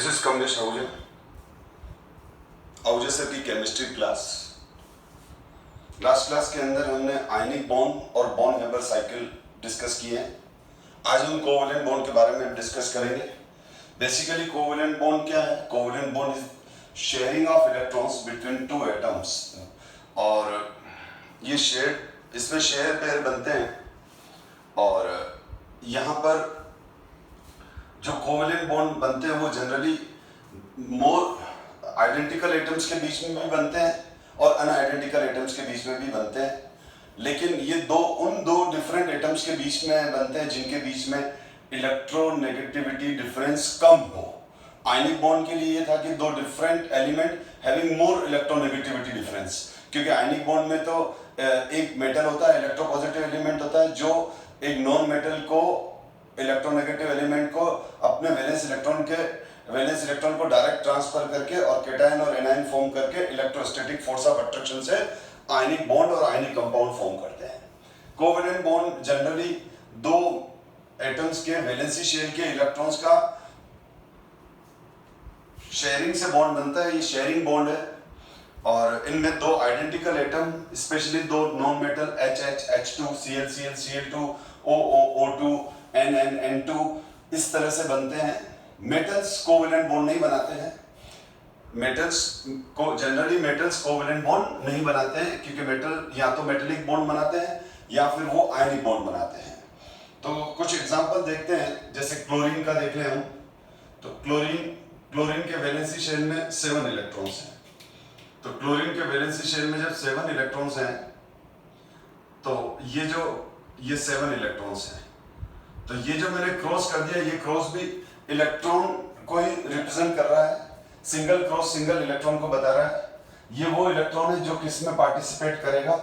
This is Kamlesh Ahuja sir की chemistry class. Last class के अंदर हमने आयनिक बॉन्ड और बॉन्ड हेबर साइकिल डिस्कस किए हैं। आज हम कोवेलेंट बॉन्ड के बारे में डिस्कस करेंगे। बेसिकली कोवेलेंट बॉन्ड क्या है? Covalent bond is sharing of electrons between two atoms, और ये इसमें शेयर पेयर बनते हैं। और यहाँ पर जो कोवेलेंट बॉन्ड बनते हैं वो जनरली मोर आइडेंटिकल एटम्स के बीच में भी बनते हैं और अनआइडेंटिकल एटम्स के बीच में भी बनते हैं, लेकिन ये उन दो डिफरेंट एटम्स के बीच में बनते हैं जिनके बीच में इलेक्ट्रोनेगेटिविटी डिफरेंस कम हो। आयनिक बॉन्ड के लिए ये था कि दो different element having more electronegativity difference, क्योंकि आयनिक बॉन्ड में तो एक मेटल होता है, इलेक्ट्रोपॉजिटिव एलिमेंट होता है, जो एक नॉन मेटल को इलेक्ट्रोनेगेटिव एलिमेंट को अपने वैलेंस इलेक्ट्रॉन को डायरेक्ट ट्रांसफर करके और कैटायन और एनायन फॉर्म करके इलेक्ट्रोस्टैटिक फोर्स ऑफ अट्रैक्शन से आयनिक बॉन्ड और आयनिक कंपाउंड फॉर्म करते हैं। कोवेलेंट बॉन्ड जनरली दो एटम्स के वैलेंसी शेल के इलेक्ट्रॉन्स का शेयरिंग से बॉन्ड बनता है। ये शेयरिंग बॉन्ड है, और इनमें दो आइडेंटिकल एटम, स्पेशली दो non metal HH, H2, Cl, Cl, Cl2, O, O2, N, N2 इस तरह से बनते हैं। मेटल्स कोवेलेंट बॉन्ड नहीं बनाते हैं। जनरली मेटल्स कोवेलेंट बॉन्ड नहीं बनाते हैं, क्योंकि मेटल या तो मेटेलिक बॉन्ड बनाते हैं या फिर वो आयनिक बॉन्ड बनाते हैं। तो कुछ एग्जांपल देखते हैं, जैसे क्लोरीन का देख लें हम। तो क्लोरीन के वैलेंसी शेल में 7 इलेक्ट्रॉन्स हैं। तो क्लोरीन के वैलेंसी शेल में जब 7 इलेक्ट्रॉन्स हैं, तो ये 7 इलेक्ट्रॉन्स हैं। तो ये जो मैंने क्रॉस कर दिया, ये क्रॉस भी इलेक्ट्रॉन को ही रिप्रेजेंट कर रहा है। सिंगल क्रॉस सिंगल इलेक्ट्रॉन को बता रहा है। ये वो इलेक्ट्रॉन है जो किस में पार्टिसिपेट करेगा?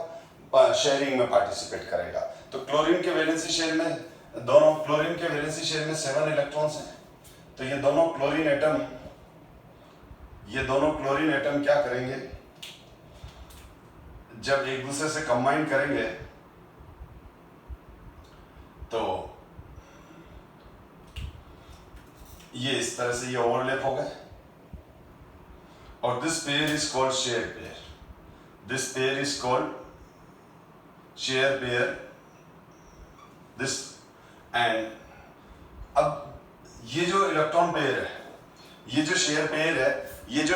शेयरिंग में पार्टिसिपेट करेगा। तो क्लोरीन के वैलेंसी शेल में क्लोरीन के वैलेंसी शेल में 7 इलेक्ट्रॉन्स हैं। तो ये दोनों क्लोरीन एटम क्या करेंगे? जब एक दूसरे से कंबाइन करेंगे तो ये इस तरह से ये ओवरलैप हो गए, और this pair is called share pair. This pair is called share pair. This and अब ये जो इलेक्ट्रॉन पेयर है, ये जो शेयर पेयर है, ये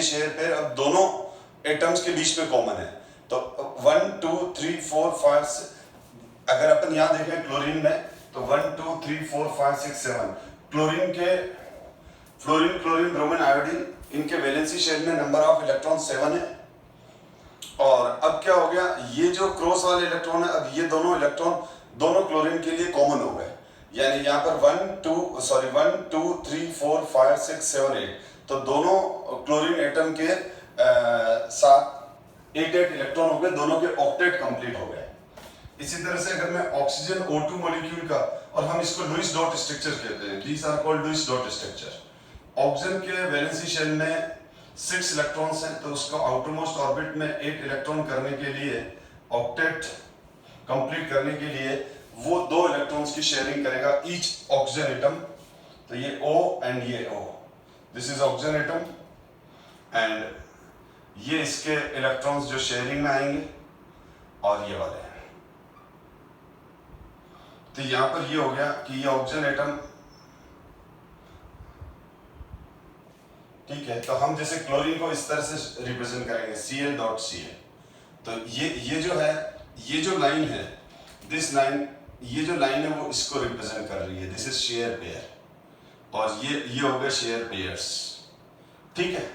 शेयर पेयर अब दोनों एटम्स के बीच में कॉमन है। तो 1 2 3 4 5 6, अगर अपन यहां देखें क्लोरीन में, तो 1 2 3 4 5 6 7 फ्लोरीन, ब्रोमीन, आयोडीन, इनके वैलेंसी शेल में नंबर ऑफ इलेक्ट्रॉन 7 है। और अब क्या हो गया? ये जो क्रॉस वाले इलेक्ट्रॉन है, अब ये दोनों इलेक्ट्रॉन दोनों क्लोरीन के लिए कॉमन हो गए। यानी यहाँ पर 1 2 3 4 5 6 7 8, तो दोनों क्लोरीन एटम के साथ 8 इलेक्ट्रॉन हो गए, दोनों के ऑक्टेट कंप्लीट हो गए। इसी तरह से अगर मैं ऑक्सीजन O2 मॉलिक्यूल का, और हम इसको लुईस डॉट स्ट्रक्चर कहते हैं, these are called Lewis dot structure. Oxygen के वैलेंसी शेल में 6 इलेक्ट्रॉन्स हैं, तो उसको आउटरमोस्ट ऑर्बिट में 8 इलेक्ट्रॉन करने के लिए, ऑक्टेट कंप्लीट करने के लिए, वो 2 इलेक्ट्रॉन्स की शेयरिंग करेगा ईच ऑक्सीजन एटम। तो ये O एंड ये O, this is oxygen atom, and ये इसके इलेक्ट्रॉन्स जो शेयरिंग में आएंगे, और ये वाले हैं। तो यहां पर ये हो गया कि ये ऑक्सीजन एटम, ठीक है। तो हम जैसे क्लोरीन को इस तरह से रिप्रेजेंट करेंगे Cl.Cl। तो ये जो है, ये जो लाइन है, दिस लाइन, ये जो लाइन है वो इसको रिप्रेजेंट कर रही है। दिस इज शेयर पेयर, और ये हो गया शेयर पेयर्स, ठीक है।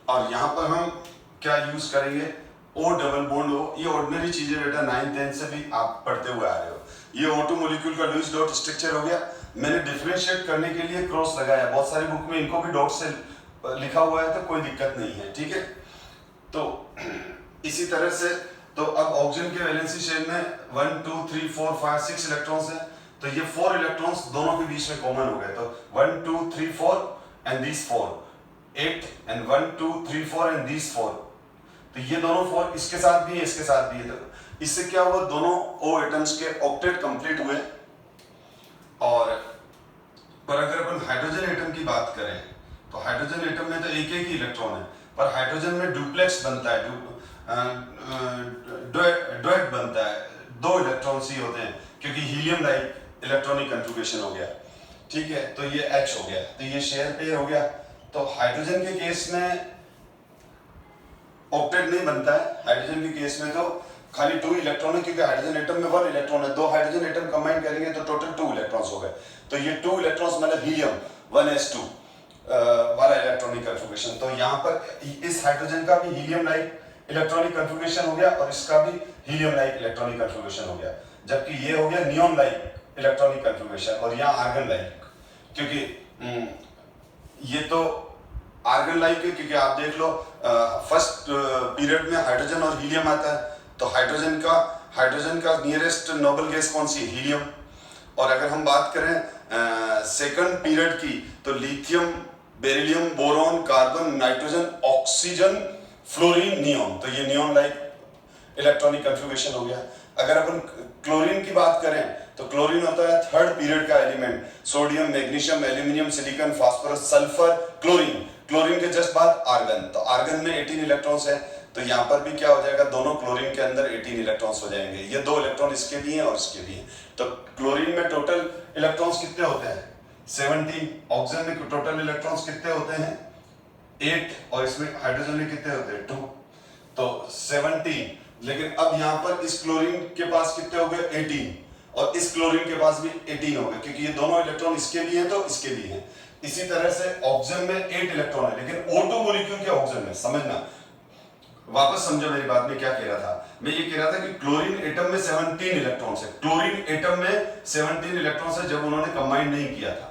और यहां पर हम क्या यूज करेंगे? O double bond O। ये ऑर्डिनरी चीजें बेटा 9th 10th से भी आप पढ़ते हुए आ रहे हो। ये O2 मॉलिक्यूल का लुईस डॉट स्ट्रक्चर हो गया। मैंने डिफरेंशिएट करने के लिए क्रॉस लगाया, बहुत सारी बुक में इनको भी डॉट से लिखा हुआ है, तो कोई दिक्कत नहीं है, ठीक है। तो इसी तरह से, तो अब ऑक्सीजन के वैलेंसी शेल में 1 2 3 4 5 6 इलेक्ट्रॉन्स हैं, तो ये 4 इलेक्ट्रॉन्स दोनों के बीच में कॉमन हो गए। तो 1 2 3 4 and these 4 8, and 1 2 3 4 and these 4। तो ये दोनों 4 इसके साथ भी है, इसके साथ भी है। तो इससे क्या हुआ? दोनों O एटम्स के ऑक्टेट कंप्लीट हुए, और पर अगर अपन हाइड्रोजन एटम की बात करें तो हाइड्रोजन एटम में तो एक एक ही इलेक्ट्रॉन है, पर हाइड्रोजन में डुप्लेक्स बनता है, डुएट बनता है, दो इलेक्ट्रॉन्स ही होते हैं, क्योंकि हीलियम लाइक इलेक्ट्रॉनिक कंट्रीब्यूशन हो गया। ठीक है, तो ये H हो गया, तो ये शेयर पेयर हो गया। तो हाइड्रोजन के केस में ऑक्टेट नहीं बनता है, हाइड्रोजन के केस में तो खाली 2 इलेक्ट्रॉन है, क्योंकि हाइड्रोजन एटम में 1 इलेक्ट्रॉन है, 2 हाइड्रोजन एटम कंबाइन करेंगे तो टोटल 2 इलेक्ट्रॉन्स हो गए। तो ये 2 इलेक्ट्रॉन्स मतलब हीलियम 1s2 वाला इलेक्ट्रॉनिक कन्फिगरेशन। तो यहाँ पर इस हाइड्रोजन का भी हीलियम लाइक इलेक्ट्रॉनिक कन्फिगरेशन हो गया और इसका भी हीलियम लाइक इलेक्ट्रॉनिक कन्फिगरेशन हो गया, जबकि ये हो गया नियॉन लाइक इलेक्ट्रॉनिक कन्फिगरेशन और यहाँ आर्गन लाइक, क्योंकि ये तो आर्गन लाइक है, क्योंकि आप देख लो फर्स्ट पीरियड में हाइड्रोजन और हीलियम आता है, तो हाइड्रोजन का नियरेस्ट नोबल गैस कौन सी है? हीलियम। और अगर हम बात करें सेकंड पीरियड की, तो lithium, beryllium, boron, carbon, nitrogen, oxygen, fluorine, neon. तो ये नियॉन लाइक इलेक्ट्रॉनिक कन्फिगरेशन हो गया। अगर अपन क्लोरीन की बात करें तो क्लोरीन होता है थर्ड पीरियड का element, sodium, magnesium, aluminium, silicon, phosphorus, sulphur, chlorine. Chlorine के जस्ट बाद आर्गन, तो आर्गन में 18 इलेक्ट्रॉन्स है, तो यहाँ पर भी क्या हो जाएगा, दोनों क्लोरीन के अंदर 18 इलेक्ट्रॉन्स हो जाएंगे। ये 2 इलेक्ट्रॉन इसके भी हैं और इसके भी हैं। तो क्लोरीन में टोटल इलेक्ट्रॉन्स कितने होते हैं? 17। ऑक्सीजन में टोटल इलेक्ट्रॉन्स कितने होते हैं? 8। और इसमें हाइड्रोजन में कितने होते हैं? 2। तो 17। लेकिन अब यहाँ पर इस क्लोरीन के पास कितने हो गए? 18। और इस क्लोरीन के पास भी 18 हो गए, क्योंकि ये दोनों इलेक्ट्रॉन इसके भी हैं तो इसके भी हैं। इसी तरह से ऑक्सीजन में 8 इलेक्ट्रॉन है, लेकिन O2 मॉलिक्यूल के ऑक्सीजन में, समझना, वापस समझो मेरी बात में क्या कह रहा था। मैं ये कह रहा था कि क्लोरीन एटम में 17 इलेक्ट्रॉन्स है, क्लोरीन एटम में 17 इलेक्ट्रॉन्स है जब उन्होंने कंबाइन नहीं किया था।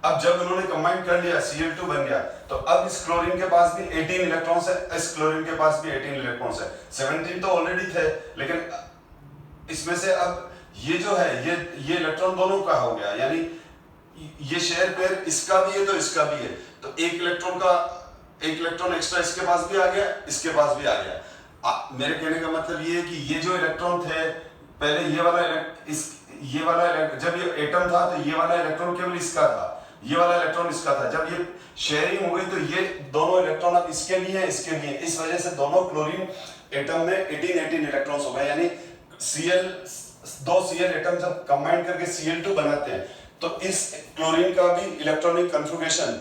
अब जब उन्होंने कंबाइन कर लिया, Cl2 बन गया, तो अब इस क्लोरीन के पास भी 18 इलेक्ट्रॉन्स है, इस क्लोरीन के पास भी 18 इलेक्ट्रॉन्स है। 17 तो ऑलरेडी थे, लेकिन इसमें से अब ये जो है ये इलेक्ट्रॉन दोनों का हो गया, यानी ये शेयर पेयर इसका भी है तो इसका भी है, तो एक इलेक्ट्रॉन एक्स्ट्रा इसके पास भी आ गया, इसके पास भी आ गया। मेरे कहने का मतलब ये है कि ये जो इलेक्ट्रॉन थे पहले, ये वाला जब ये एटम था तो ये वाला इलेक्ट्रॉन केवल इसका था, ये वाला इलेक्ट्रॉन इसका था। जब ये शेयरिंग हो गई तो ये दोनों इलेक्ट्रॉन अब इसके भी हैं, इसके भी हैं। इस वजह से दोनों क्लोरीन एटम में 18 इलेक्ट्रॉन्स हो गए, यानी दो Cl एटम जब कंबाइन करके Cl2 बनाते हैं, तो इस क्लोरीन का भी इलेक्ट्रॉनिक कन्फिगरेशन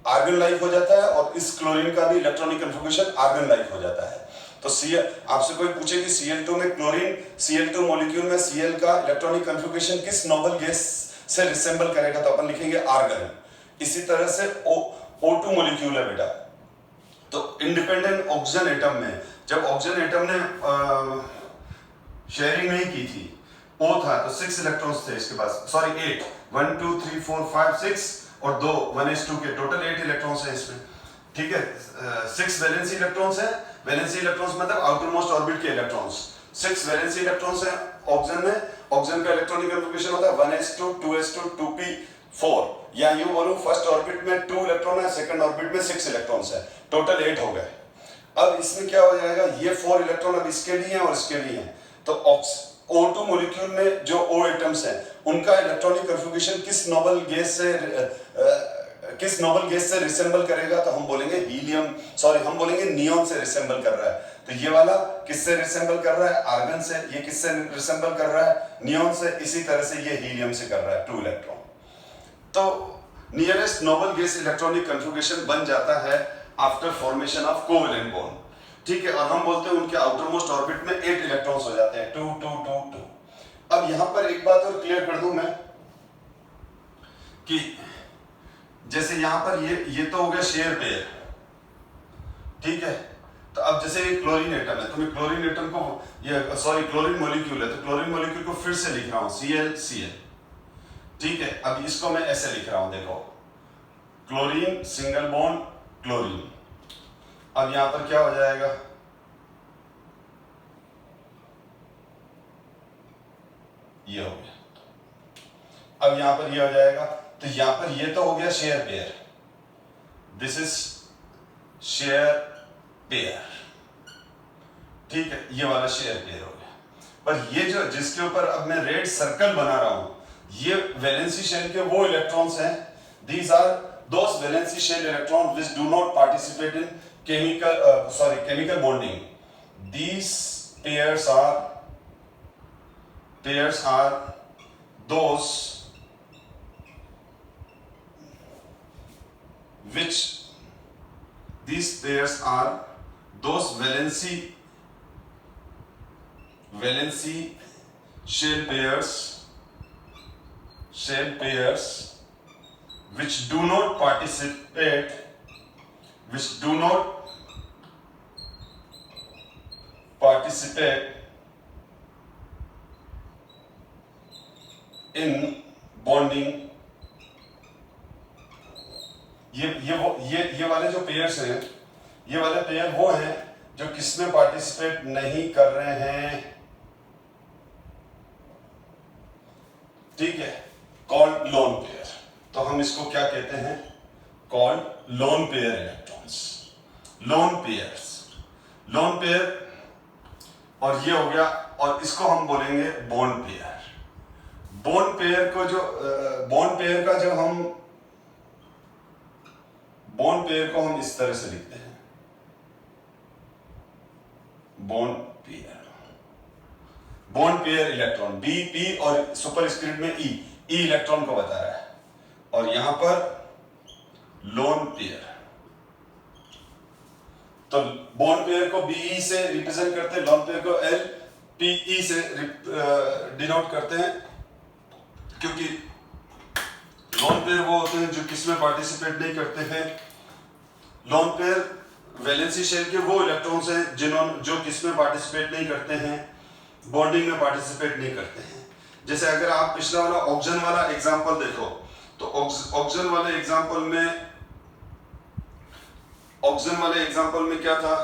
आर्गन लाइक हो जाता है और इस क्लोरीन का भी इलेक्ट्रॉनिक कन्फिगरेशन आर्गन लाइक हो जाता है। तो आपसे कोई पूछे कि Cl2 में क्लोरीन, Cl2 मॉलिक्यूल में Cl का इलेक्ट्रॉनिक कन्फिगरेशन किस नोबल गैस से रिसेंबल करेगा, तो अपन लिखेंगे आर्गन। इसी तरह से O2 मॉलिक्यूल है बेटा, तो इंडिपेंडेंट ऑक्सीजन एटम में, जब ऑक्सीजन एटम ने शेयरिंग नहीं की थी, O था तो 6 इलेक्ट्रॉन्स थे इसके पास, सॉरी 8, 1 2 3 4 5 6 और 2 1s2 के टोटल 8 इलेक्ट्रॉन्स हैं इसमें। ठीक है, 6 वैलेंसी इलेक्ट्रॉन्स हैं, वैलेंसी इलेक्ट्रॉन्स मतलब आउटर मोस्ट ऑर्बिट के इलेक्ट्रॉन्स। 6 वैलेंसी इलेक्ट्रॉन्स हैं ऑक्सीजन में। ऑक्सीजन का इलेक्ट्रॉनिक कन्फिगरेशन होता है 1s2 2s2 2p4, या यूं बोलूं फर्स्ट ऑर्बिट में 2 इलेक्ट्रॉन है, सेकंड ऑर्बिट में 6 इलेक्ट्रॉन्स है, टोटल 8 हो गए। अब इसमें क्या हो जाएगा, ये 4 इलेक्ट्रॉन अब इसके भी हैं और इसके भी हैं, तो O2 मॉलिक्यूल में जो O एटम्स हैं उनका इलेक्ट्रॉनिक कन्फिगरेशन किस नोबल गैस से रिसेंबल करेगा, तो हम बोलेंगे हम बोलेंगे नियॉन से रिसेंबल कर रहा है। तो ये वाला किससे रिसेंबल कर रहा है? आर्गन से। ये किससे रिसेंबल कर रहा है? नियॉन से। इसी तरह से ये हीलियम से कर रहा है, 2 इलेक्ट्रॉन। तो nearest noble gas electronic configuration बन जाता है after formation of covalent bond. ठीक है, और हम बोलते हैं उनके आउटर मोस्ट ऑर्बिट में 8 इलेक्ट्रॉन्स हो जाते हैं, 2 2 2 2। अब यहां पर एक बात और क्लियर कर दूं मैं कि जैसे यहां पर ये तो हो गया शेयर पेयर, ठीक है। तो अब जैसे ये क्लोरीन एटम है, तो मैं क्लोरीन एटम को क्लोरीन मॉलिक्यूल है, तो क्लोरीन मॉलिक्यूल को फिर से लिख रहा हूं Cl, ठीक है। अब इसको मैं ऐसे लिख रहा हूं, देखो, क्लोरीन सिंगल बॉन्ड क्लोरीन। अब यहां पर क्या हो जाएगा, ये हो गया। अब यहां पर ये हो जाएगा, तो यहां पर ये तो हो गया share pair, this is share pair, ठीक है, ये वाला शेयर पेयर हो गया। पर ये जो जिसके ऊपर अब मैं रेड सर्कल बना रहा हूं, ये वैलेंसी शेल के वो इलेक्ट्रॉन्स हैं, these are those valency shell electrons which do not participate in chemical bonding. These pairs are those which these pairs are those valency shell pairs which do not participate in bonding. ये वाले जो pairs हैं, ये वाले pair वो हैं जो किसमें पार्टिसिपेट नहीं कर रहे हैं, ठीक है, कॉल्ड लोन पेयर। तो हम इसको क्या कहते हैं, called lone pair electrons, lone pair. और ये हो गया, और इसको हम बोलेंगे बॉन्ड पेयर। बॉन्ड पेयर का बॉन्ड पेयर को हम इस तरह से लिखते हैं, bond pair electron, B P और सुपरस्क्रिप्ट में ई इलेक्ट्रॉन को बता रहा है, और यहां पर लोन पेयर। तो बॉन्ड पेयर को बीई से रिप्रेजेंट करते हैं, लोन पेयर को एल पीई से डिनोट करते हैं, क्योंकि लोन पेयर वो होते हैं जो किसमें पार्टिसिपेट नहीं करते हैं। लोन पेयर वैलेंसी शेल के वो इलेक्ट्रॉन्स हैं जो किसमें पार्टिसिपेट नहीं करते हैं, बॉन्डिंग में पार्टिसिपेट नहीं करते हैं। जैसे अगर आप पिछला वाला ऑक्सीजन वाला एग्जांपल देखो, तो ऑक्सीजन वाले एग्जांपल में क्या था,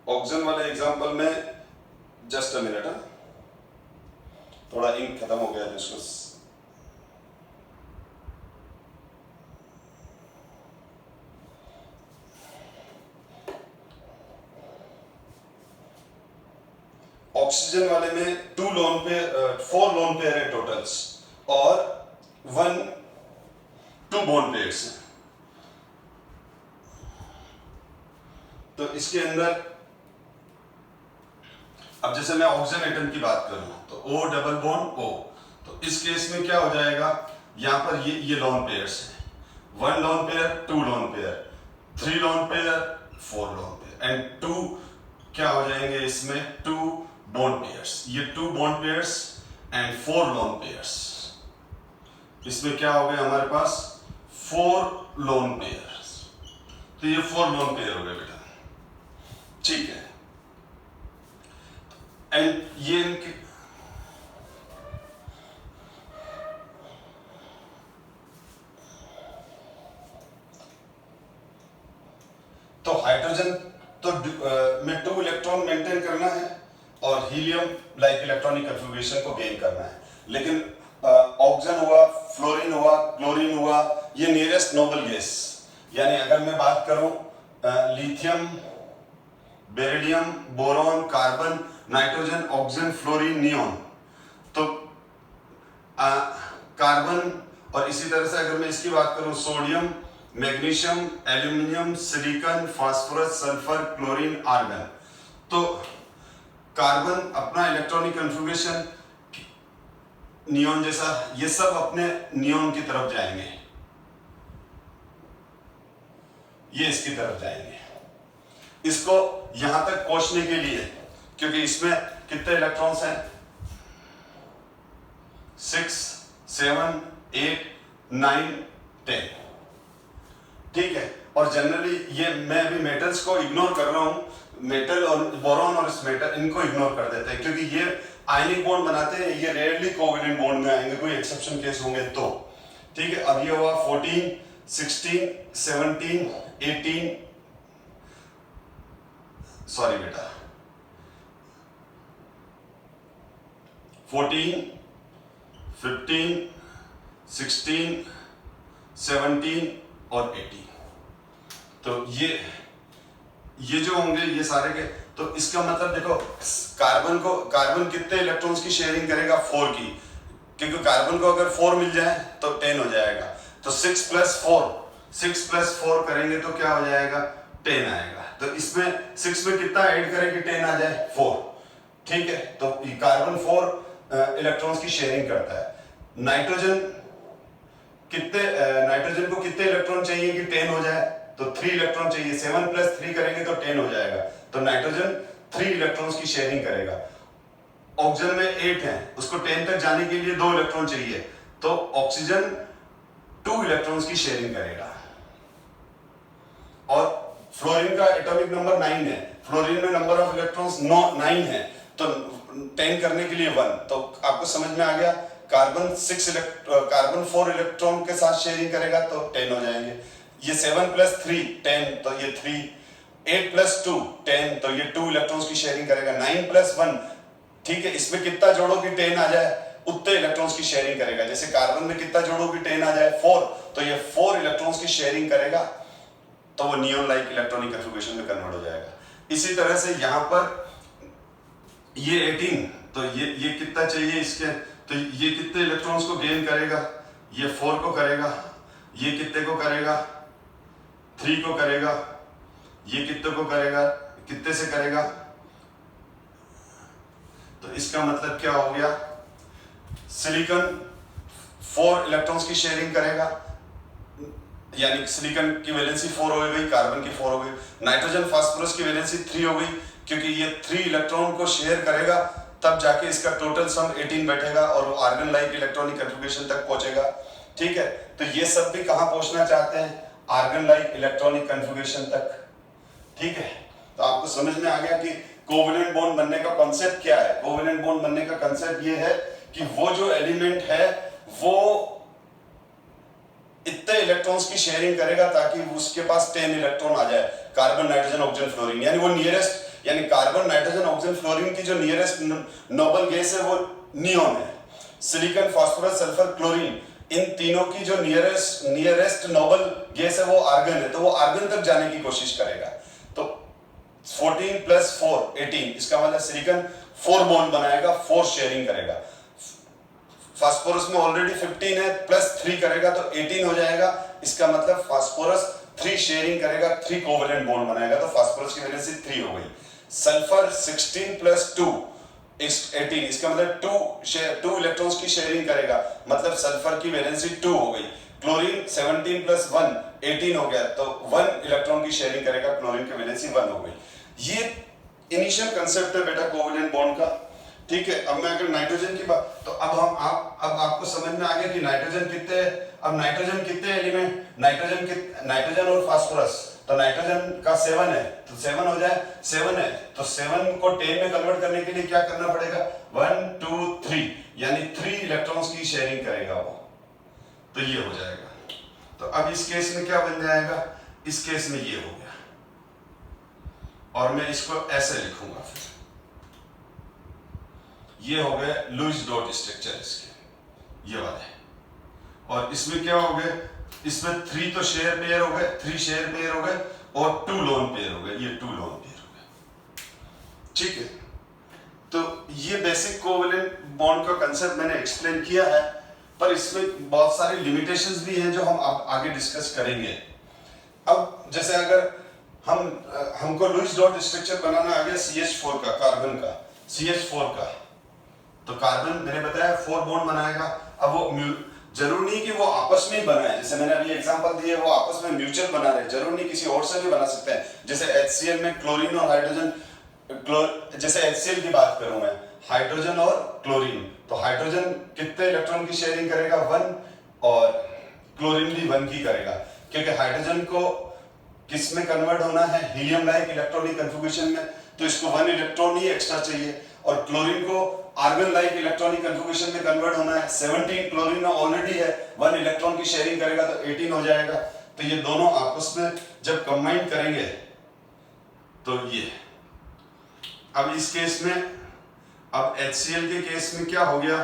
ऑक्सीजन वाले एग्जांपल में, जस्ट अ मिनट, थोड़ा इंक खत्म हो गया है इसको। ऑक्सीजन वाले में 4 लोन पेयर है टोटल्स, और 2 बॉन्ड पेयर्स हैं। तो इसके अंदर अब जैसे मैं ऑक्सीजन एटम की बात करूं तो O डबल बॉन्ड O, तो इस केस में क्या हो जाएगा, यहां पर ये लोन पेयर्स हैं, 1 lone pair, 2 lone pair, 3 lone pair, 4 lone pair, and 2 क्या हो जाएंगे इसमें, 2 बॉन्ड पेयर्स। ये 2 bond pairs and 4 lone pairs, इसमें क्या हो गया हमारे पास 4 लोन पेयर्स। तो ये 4 लोन पेयर हो गए बेटा, ठीक है। एंड ये इनके तो हाइड्रोजन तो में 2 इलेक्ट्रॉन मेंटेन करना है और हीलियम लाइक इलेक्ट्रॉनिक कन्फिगरेशन को गेन करना है, लेकिन ऑक्सीजन हुआ, फ्लोरीन हुआ, क्लोरीन हुआ, ये नियरेस्ट नोबल गैस, यानी अगर मैं बात करूं lithium, beryllium, boron, carbon, nitrogen, oxygen, fluorine, neon, तो कार्बन, और इसी तरह से अगर मैं इसकी बात करूं sodium, magnesium, aluminium, silicon, phosphorus, sulphur, chlorine, argon. तो कार्बन अपना इलेक्ट्रॉनिक कन्फिगरेशन नियोन जैसा, ये सब अपने नियोन की तरफ जाएंगे, ये इसकी तरफ जाएंगे। इसको यहां तक पहुंचने के लिए, क्योंकि इसमें कितने इलेक्ट्रॉन्स हैं, 6, 7, 8, 9, 10, ठीक है। और जनरली ये मैं अभी मेटल्स को इग्नोर कर रहा हूं, मेटल और बोरॉन और इस मेटल इनको इग्नोर कर देते हैं, क्योंकि ये आयनिक बॉन्ड बनाते हैं, ये रेयरली कोवेलेंट बॉन्ड में आएंगे, कोई एक्सेप्शन केस होंगे तो, ठीक है। अब ये हुआ 14, 16, 17, 18, सॉरी बेटा 14, 15, 16, 17 और 18। तो ये जो होंगे ये सारे के, तो इसका मतलब देखो, कार्बन कितने इलेक्ट्रॉन्स की शेयरिंग करेगा? 4 की, क्योंकि कार्बन को अगर 4 मिल जाए तो 10 हो जाएगा। तो 6 + 4 करेंगे तो क्या हो जाएगा? 10 आएगा। तो इसमें 6 में कितना ऐड करें कि 10 आ जाए? 4। ठीक है, तो कार्बन 4 इलेक्ट्रॉन्स की शेयरिंग करता है। नाइट्रोजन को कितने इलेक्ट्रॉन चाहिए कि 10 हो जाए? तो 3 इलेक्ट्रॉन चाहिए। 7 + 3 करेंगे तो 10 हो जाएगा। तो नाइट्रोजन 3 इलेक्ट्रॉन्स की शेयरिंग करेगा। ऑक्सीजन में 8 है, उसको 10 तक जाने के लिए 2 इलेक्ट्रॉन चाहिए, तो ऑक्सीजन 2 इलेक्ट्रॉन्स की शेयरिंग करेगा। और फ्लोरीन का एटॉमिक नंबर 9 है। फ्लोरीन में नंबर ऑफ इलेक्ट्रॉन्स 9 है, तो 10 करने के लिए 1। तो आपको समझ में आ गया, कार्बन 4 इलेक्ट्रॉन के साथ शेयरिंग करेगा तो 10 हो जाएंगे। ये 7 + 3 10, तो ये 3। 8 + 2 10, तो ये 2 इलेक्ट्रॉन्स की शेयरिंग करेगा। 9 + 1, ठीक है, इसमें कितना जोड़ो कि 10 आ जाए? उतने इलेक्ट्रॉन्स की शेयरिंग करेगा। जैसे कार्बन में कितना जोड़ो कि 10 आ जाए? 4, तो ये 4 इलेक्ट्रॉन्स की शेयरिंग करेगा, तो वो नियॉन लाइक इलेक्ट्रॉनिक कन्फिगरेशन में कन्वर्ट हो जाएगा। इसी तरह से यहां पर ये 18, तो ये कितना चाहिए इसके? तो ये कितने इलेक्ट्रॉन्स को गेन करेगा? ये 4 को करेगा। ये कितने को करेगा? 3 को करेगा। ये कितने को करेगा? कितने से करेगा? तो इसका मतलब क्या हो गया? सिलिकॉन 4 इलेक्ट्रॉन्स की शेयरिंग करेगा, यानी सिलिकॉन की वैलेंसी 4 हो गई, कार्बन की 4 हो गई। नाइट्रोजन फास्फोरस की वैलेंसी 3 हो गई, क्योंकि ये 3 इलेक्ट्रॉन को शेयर करेगा, तब जाके इसका टोटल सम 18 बैठेगा और वो आर्गन लाइक इलेक्ट्रॉनिक कन्फिगरेशन तक पहुंचेगा। ठीक है, तो ये सब भी कहां पहुंचना चाहते हैं? आर्गन लाइक इलेक्ट्रॉनिक कन्फिगरेशन तक। ठीक है, तो आपको समझ में आ गया कि कोवेलेंट बॉन्ड बनने का कॉन्सेप्ट क्या है। कोवेलेंट बॉन्ड बनने का कॉन्सेप्ट ये है कि वो जो एलिमेंट है वो इतने इलेक्ट्रॉन्स की शेयरिंग करेगा ताकि उसके पास 10 इलेक्ट्रॉन आ जाए। कार्बन, नाइट्रोजन, ऑक्सीजन, फ्लोरीन, यानी वो नियरेस्ट, यानी कार्बन, नाइट्रोजन, ऑक्सीजन, फ्लोरीन की जो नियरेस्ट नोबल गैस है वो नियॉन है। सिलिकॉन, फास्फोरस, सल्फर, क्लोरीन, इन तीनों की जो नियरेस्ट नोबल गैस है वो आर्गन है, तो वो आर्गन तक जाने की कोशिश करेगा। तो 14 + 4 18, इसका मतलब सिलिकॉन 4 बॉन्ड बनाएगा, 4 शेयरिंग करेगा। फास्फोरस में ऑलरेडी 15 है, +3 करेगा तो 18 हो जाएगा। इसका मतलब फास्फोरस 3 शेयरिंग करेगा, 3 कोवेलेंट बॉन्ड बनाएगा, तो फास्फोरस की वैलेंसी 3 हो गई। सल्फर 16 + 2 18, इसका मतलब 2 इलेक्ट्रॉन्स की शेयरिंग करेगा, मतलब सल्फर की वैलेंसी 2 हो गई। क्लोरीन 17 + 1 18 हो गया, तो 1 इलेक्ट्रॉन की शेयरिंग करेगा, क्लोरीन की वैलेंसी 1 हो गई। ये इनिशियल कंसेप्ट है बेटा कोवेलेंट बॉन्ड का। ठीक है, अब मैं अगर नाइट्रोजन की बात, तो अब आपको समझ में आ गया कि नाइट्रोजन कितने, अब नाइट्रोजन कितने एलिमेंट, नाइट्रोजन और फास्फोरस, तो नाइट्रोजन का 7 है, तो 7 हो जाए, 7 है, तो 7 को 10 में कन्वर्ट करने के लिए क्या करना पड़ेगा? 1 2 3, यानी 3 इलेक्ट्रॉन्स की शेयरिंग करेगा वो, तो ये हो जाएगा। तो अब इस केस में क्या बन जाएगा? इस केस में ये हो गया, और मैं इसको ऐसे लिखूंगा, फिर ये हो गए लुईस डॉट स्ट्रक्चर इसके, ये वाले। और इसमें क्या हो गए? इसमें 3 तो शेयर पेयर हो गए, 3 शेयर पेयर हो गए, और 2 लोन पेयर हो गए, ये 2 लोन पेयर हो गए। ठीक है, तो ये बेसिक कोवेलेंट बॉन्ड का कंसेप्ट मैंने एक्सप्लेन किया है, पर इसमें बहुत सारी लिमिटेशंस भी हैं जो हम आगे डिस्कस करेंगे। अब जैसे अगर हमको लुईस डॉट स्ट्रक्चर बनाना आ गया CH4 का, कार्बन का, CH4 का, तो कार्बन मैंने बताया 4 बॉन्ड बनाएगा। अब वो जरूर नहीं कि वो आपस में ही बनाए, जैसे मैंने अभी एग्जांपल दिए, वो आपस में म्यूचुअल बना रहे, जरूर नहीं, किसी और से भी बना सकते हैं। जैसे HCl में क्लोरीन और हाइड्रोजन, जैसे HCl की बात करूं मैं, हाइड्रोजन और क्लोरीन, तो हाइड्रोजन कितने इलेक्ट्रॉन की शेयरिंग करेगा? 1, और क्लोरीन भी 1 की करेगा, क्योंकि हाइड्रोजन को किस में कन्वर्ट होना है? हीलियम लाइक इलेक्ट्रॉनिक कन्फिगरेशन में, तो इसको 1 इलेक्ट्रॉन ही एक्स्ट्रा चाहिए। और क्लोरीन को आर्गन लाइक इलेक्ट्रॉनिक कन्फिगरेशन में कन्वर्ट होना है, 17 क्लोरीन में ऑलरेडी है, 1 इलेक्ट्रॉन की शेयरिंग करेगा तो 18 हो जाएगा। तो ये दोनों आपस में जब कंबाइन करेंगे तो ये, अब इस केस में, अब HCl के केस में क्या हो गया?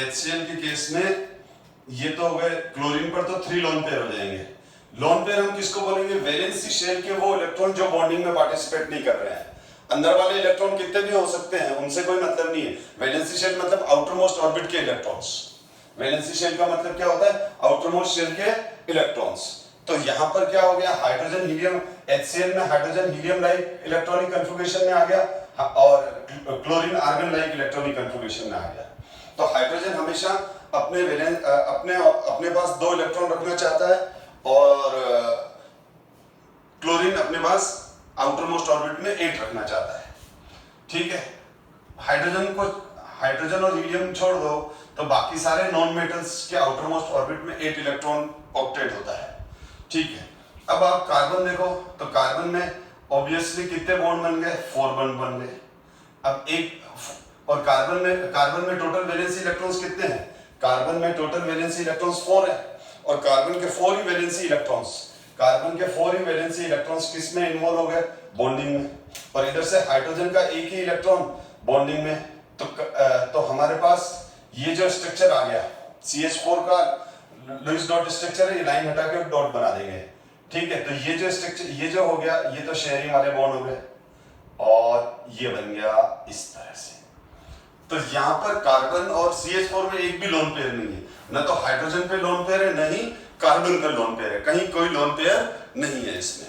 HCl के केस में ये तो हो गए, क्लोरीन पर तो 3 लोन पेयर हो जाएंगे, लोन पेयर हम किसको बोलेंगे? वैलेंसी शेल के वो इलेक्ट्रॉन जो बॉन्डिंग में पार्टिसिपेट नहीं कर रहे हैं। अंदर वाले इलेक्ट्रॉन कितने भी हो सकते हैं, उनसे कोई मतलब नहीं है। वैलेंसी शेल मतलब आउटर मोस्ट ऑर्बिट के इलेक्ट्रॉन्स। वैलेंसी शेल का मतलब क्या होता है? आउटर मोस्ट शेल के इलेक्ट्रॉन्स। तो यहां पर क्या हो गया? हाइड्रोजन हीलियम, HCl में hydrogen helium like electronic configuration में आ गया और chlorine argon like electronic configuration में आ गया। तो हाइड्रोजन हमेशा अपने पास 2 इलेक्ट्रॉन रखना चाहता है और क्लोरीन अपने पास आउटर मोस्ट ऑर्बिट में 8 रखना चाहता है। ठीक है, हाइड्रोजन और हीलियम छोड़ दो तो बाकी सारे नॉन मेटल्स के आउटर मोस्ट ऑर्बिट में 8 इलेक्ट्रॉन ऑक्टेट होता है। ठीक है, अब आप कार्बन देखो तो कार्बन में ऑब्वियसली कितने बॉन्ड बन गए? 4 बॉन्ड बन गए। अब एक और कार्बन में टोटल वैलेंसी इलेक्ट्रॉन्स कितने हैं? कार्बन में टोटल वैलेंसी इलेक्ट्रॉन्स 4 है और कार्बन के 4 ही वैलेंसी इलेक्ट्रॉन्स किस में इन्वॉल्व हो गए? बॉन्डिंग में। और इधर से हाइड्रोजन का एक ही इलेक्ट्रॉन बॉन्डिंग में। तो हमारे पास ये जो स्ट्रक्चर आ गया CH4 का लुईस डॉट स्ट्रक्चर है, ये लाइन हटा के डॉट बना देंगे। ठीक है, तो ये जो स्ट्रक्चर ये जो हो गया, ये तो शेयरिंग वाले बॉन्ड हो गए और ये बन गया इस तरह से। तो यहां पर कार्बन और CH4 में एक भी लोन पेयर नहीं है, ना तो हाइड्रोजन पे लोन पेयर है, ना ही कार्बन पे लोन पेयर है, कहीं कोई लोन पेयर नहीं है इसमें।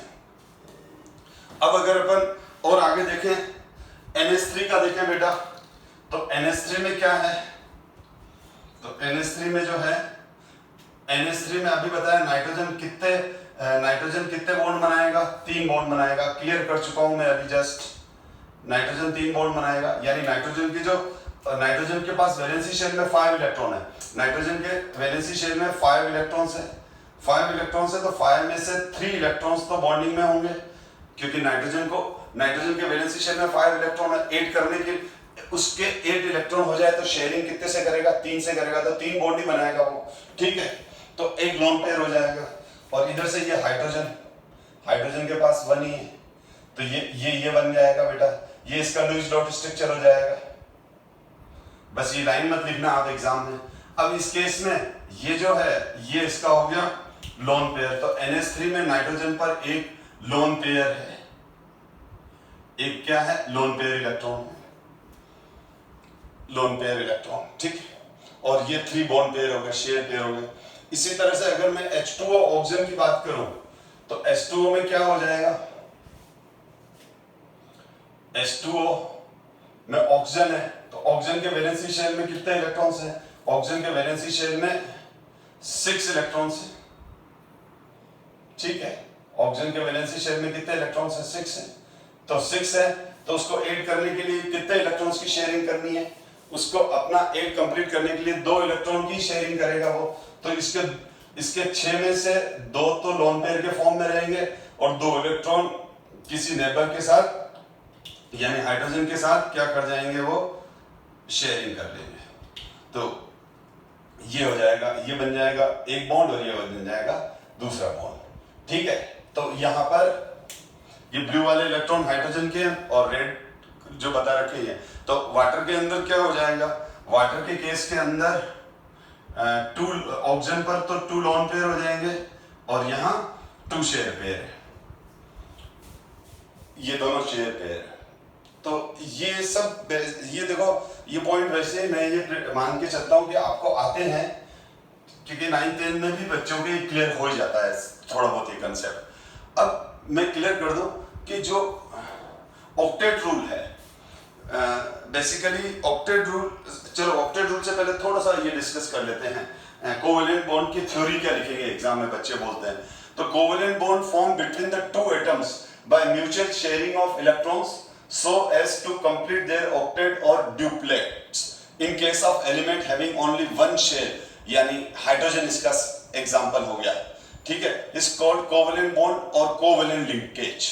अब अगर अपन और आगे देखें, NH3 का देखें बेटा, तो NH3 में क्या है? तो NH3 में जो है, NH3 में अभी बताया नाइट्रोजन कितने बॉन्ड बनाएगा? 3 बॉन्ड बनाएगा। क्लियर कर चुका हूं मैं अभी जस्ट। नाइट्रोजन 3 बॉन्ड बनाएगा, यानी नाइट्रोजन के पास वैलेंसी शेल में 5 इलेक्ट्रॉन है। नाइट्रोजन के वैलेंसी शेल में 5 इलेक्ट्रॉन्स है। 5 इलेक्ट्रॉन्स है तो 5 में से 3 इलेक्ट्रॉन्स तो बॉन्डिंग में होंगे, क्योंकि नाइट्रोजन के वैलेंसी शेल में 5 इलेक्ट्रॉन है। 8 करने के उसके 8 इलेक्ट्रॉन हो जाए तो शेयरिंग कितने से करेगा? 3 से करेगा, तो 3 बॉन्ड ही बनाएगा वो। ठीक है, तो एक लोन पेयर हो जाएगा। और इधर से ये हाइड्रोजन के पास 1 ही है, तो ये बन जाएगा बेटा, ये इसका लुईस डॉट स्ट्रक्चर हो जाएगा। बस ये लाइन मत लिखना आप एग्जाम में। अब इस केस में ये जो है, ये इसका हो गया लोन पेयर। तो NH3 में नाइट्रोजन पर एक लोन पेयर है, एक क्या है? Lone pair electron. ठीक, और ये 3 बॉन्ड पेयर हो गए, शेयर पेयर हो गए। इसी तरह से अगर मैं H2O ऑक्सीजन की बात करूं तो H2O में क्या हो जाएगा? H2O में ऑक्सीजन है, तो ऑक्सीजन के वैलेंसी शेल में कितने इलेक्ट्रॉन्स हैं? ऑक्सीजन के वैलेंसी शेल में 6 इलेक्ट्रॉन्स हैं। ठीक है, ऑक्सीजन के वैलेंसी शेल में कितने इलेक्ट्रॉन्स हैं? 6 हैं। तो 6 है तो उसको 8 करने के लिए कितने इलेक्ट्रॉन्स की शेयरिंग करनी है? उसको अपना 8 कंप्लीट करने के लिए 2 इलेक्ट्रॉन की शेयरिंग करेगा वो। तो इसके 6 में से 2 तो लोन पेयर के फॉर्म में रहेंगे और 2 इलेक्ट्रॉन किसी नेबर के साथ, यानी हाइड्रोजन के साथ क्या कर जाएंगे? वो शेयरिंग कर लेंगे। तो ये हो जाएगा, ये बन जाएगा एक बॉन्ड और ये बन जाएगा दूसरा बॉन्ड। ठीक है, तो यहां पर ये ब्लू वाले इलेक्ट्रॉन हाइड्रोजन के और रेड जो बता रखे हैं। तो वाटर के अंदर क्या हो जाएगा? वाटर के केस के अंदर 2 ऑक्सीजन पर तो 2 लोन पेयर हो जाएंगे और यहाँ 2 शेयर पेयर है, ये दोनों शेयर पेयर है। तो ये सब, ये देखो, ये पॉइंट वैसे मैं ये मान के चलता हूं कि आपको आते हैं, क्योंकि 9th 10th में भी बच्चों के क्लियर हो ही जाता है थोड़ा बहुत ये कंसेप्ट। अब मैं क्लियर कर दूं कि जो ऑक्टेट रूल है, बेसिकली ऑक्टेट रूल, चलो ऑक्टेट रूल से पहले थोड़ा सा ये डिस्कस कर लेते हैं। कोवेलेंट बॉन्ड की थ्योरी क्या लिखेंगे एग्जाम में बच्चे बोलते हैं। तो covalent bond form between the 2 atoms by mutual sharing of electrons so as to complete their octet or duplets in case of element having only one share, यानी hydrogen इसका एग्जांपल हो गया। ठीक है, इस कॉल्ड कोवेलेंट बॉन्ड और covalent linkage.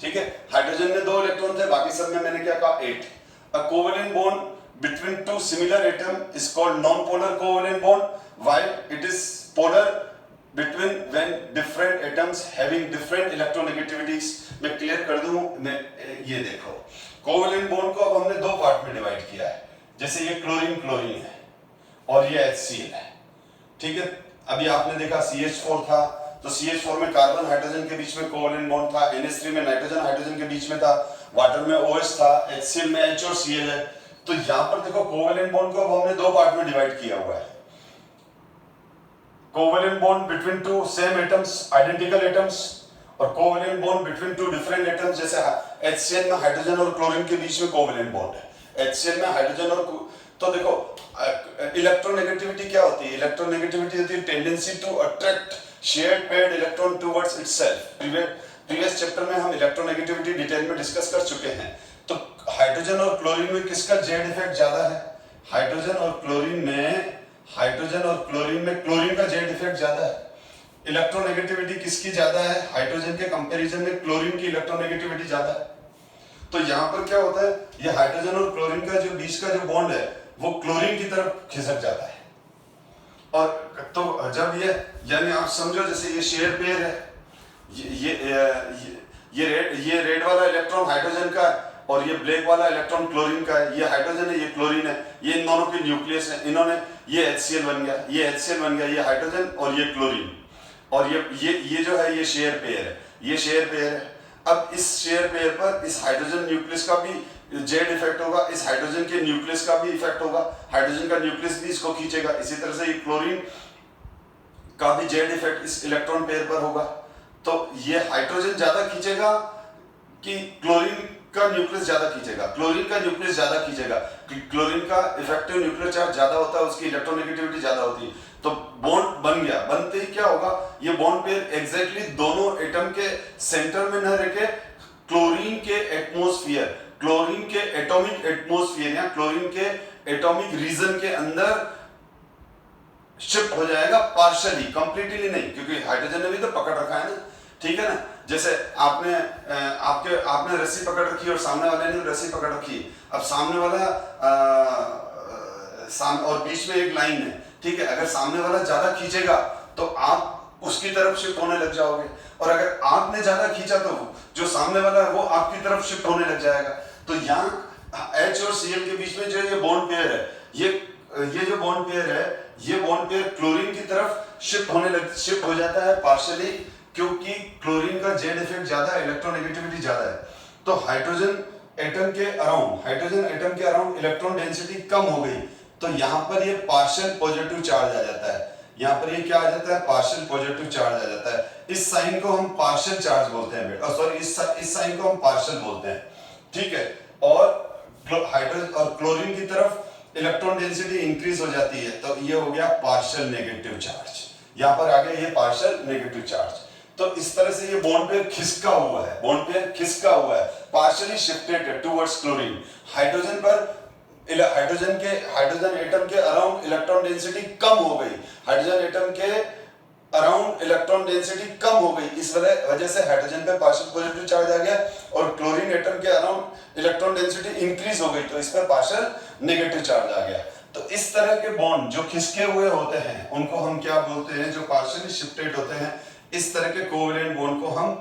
ठीक है, हाइड्रोजन में 2 इलेक्ट्रॉन थे, बाकी सब में मैंने क्या कहा? 8। A covalent bond between 2 similar atoms is called non-polar covalent bond, while it is polar between when different atoms having different electronegativities। मैं क्लियर कर दूं, ये देखो, कोवेलेंट बॉन्ड को अब हमने 2 पार्ट में डिवाइड किया है। जैसे ये क्लोरीन है और ये HCl है। ठीक है, अभी आपने देखा CH4 था, तो CH4 में कार्बन हाइड्रोजन के बीच में कोवेलेंट बॉन्ड था, NH3 में नाइट्रोजन हाइड्रोजन के बीच में था, वाटर में OH था, HCl में H और Cl है। तो यहां पर देखो कोवेलेंट बॉन्ड को अब हमने दो पार्ट में डिवाइड किया हुआ है। Covalent bond between two same atoms, identical atoms, और covalent bond between two different atoms, जैसे HCl में हाइड्रोजन और क्लोरीन के बीच में कोवेलेंट बॉन्ड है। HCl में हाइड्रोजन और तो देखो इलेक्ट्रोनेगेटिविटी क्या होती है? इलेक्ट्रोनेगेटिविटी होती है tendency to attract shared paired electron towards itself. Previous chapter में हम इलेक्ट्रोनेगेटिविटी डिटेल में डिस्कस कर चुके हैं। तो हाइड्रोजन और क्लोरीन में किसका जेड इफेक्ट ज्यादा है? हाइड्रोजन और क्लोरीन में क्लोरीन का जेड इफेक्ट ज्यादा है। इलेक्ट्रोनेगेटिविटी किसकी ज्यादा है? हाइड्रोजन के कंपैरिजन में क्लोरीन की इलेक्ट्रोनेगेटिविटी ज्यादा है। तो यहाँ पर क्या होता है, ये हाइड्रोजन और क्लोरीन का जो बीच का जो बॉन्ड है वो क्लोरीन की तरफ खिसक जाता है। और तो जब ये, यानी आप समझो जैसे ये शेयर पेयर है, ये रेड वाला इलेक्ट्रॉन हाइड्रोजन का है और ये ब्लैक वाला इलेक्ट्रॉन क्लोरीन का है। ये हाइड्रोजन है, ये क्लोरीन है, ये इन दोनों के न्यूक्लियस है। इन्होंने ये HCl बन गया, ये HCl बन गया, ये हाइड्रोजन और ये क्लोरीन, और ये जो है ये शेयर पेयर है, ये शेयर पेयर है। अब इस शेयर पेयर पर इस हाइड्रोजन न्यूक्लियस का भी जेड इफेक्ट होगा, इस हाइड्रोजन के न्यूक्लियस का भी इफेक्ट होगा, हाइड्रोजन का न्यूक्लियस भी इसको खींचेगा। इसी तरह से ये क्लोरीन का भी जेड इफेक्ट इस इलेक्ट्रॉन पेयर पर होगा। तो ये हाइड्रोजन ज्यादा खींचेगा कि क्लोरीन का न्यूक्लियस ज्यादा खींचेगा? क्लोरीन का न्यूक्लियस ज्यादा खींचेगा। क्लोरीन का इफेक्टिव न्यूक्लियर चार्ज ज्यादा होता है, उसकी इलेक्ट्रोनेगेटिविटी ज्यादा होती है। तो बॉन्ड बन गया, बनते ही क्या होगा, ये बॉन्ड पेयर एग्जैक्टली दोनों एटम के सेंटर में न रखे क्लोरीन के एटमॉस्फेयर, क्लोरीन के एटॉमिक एटमॉस्फेयर या क्लोरीन के एटॉमिक रीजन के अंदर शिफ्ट हो जाएगा, पार्शियली, कंप्लीटली नहीं, क्योंकि हाइड्रोजन ने भी तो पकड़ रखा है ना, ठीक है ना। जैसे आपने रस्सी पकड़ रखी और सामने वाले ने रस्सी पकड़ रखी। अब सामने वाला और बीच में एक लाइन है, ठीक है। अगर सामने वाला ज्यादा खींचेगा तो आप उसकी तरफ शिफ्ट होने लग जाओगे, और अगर आपने ज्यादा खींचा तो जो सामने वाला है वो आपकी तरफ शिफ्ट होने लग जाएगा। तो यहाँ H और Cl के बीच में जो ये बॉन्ड पेयर है, ये जो बॉन्ड पेयर है, ये बॉन्ड पेयर क्लोरीन की तरफ शिफ्ट हो जाता है पार्शियली, क्योंकि क्लोरीन का जेड इफेक्ट ज्यादा है, इलेक्ट्रोनेगेटिविटी ज्यादा है। तो हाइड्रोजन एटम के अराउंड इलेक्ट्रॉन डेंसिटी कम हो गई, तो यहाँ पर ये पार्शियल पॉजिटिव चार्ज आ जाता है। यहाँ पर ये क्या आ जाता है? पार्शियल पॉजिटिव चार्ज आ जाता है। इस साइन को हम पार्शियल चार्ज बोलते हैं, सॉरी इस साइन को हम पार्शियल बोलते हैं, ठीक है। और हाइड्रोजन और क्लोरीन की तरफ इलेक्ट्रॉन डेंसिटी इंक्रीज हो जाती है, तो ये हो गया पार्शियल नेगेटिव चार्ज। यहाँ पर आ गया ये पार्शियल नेगेटिव चार्ज। तो इस तरह से ये बॉन्ड पेयर खिसका हुआ है, partially shifted towards chlorine. Hydrogen atom के अराउंड इलेक्ट्रॉन डेंसिटी कम हो गई, इस वजह से हाइड्रोजन पे पार्शियल पॉजिटिव चार्ज आ गया, और क्लोरीन एटम के अराउंड इलेक्ट्रॉन डेंसिटी इंक्रीज हो गई, तो इस पर पार्शियल नेगेटिव चार्ज आ गया। तो इस तरह के बॉन्ड जो खिसके हुए होते हैं उनको हम क्या बोलते हैं? जो पार्शियली शिफ्टेड होते हैं, इस तरह के कोवेलेंट बॉन्ड को हम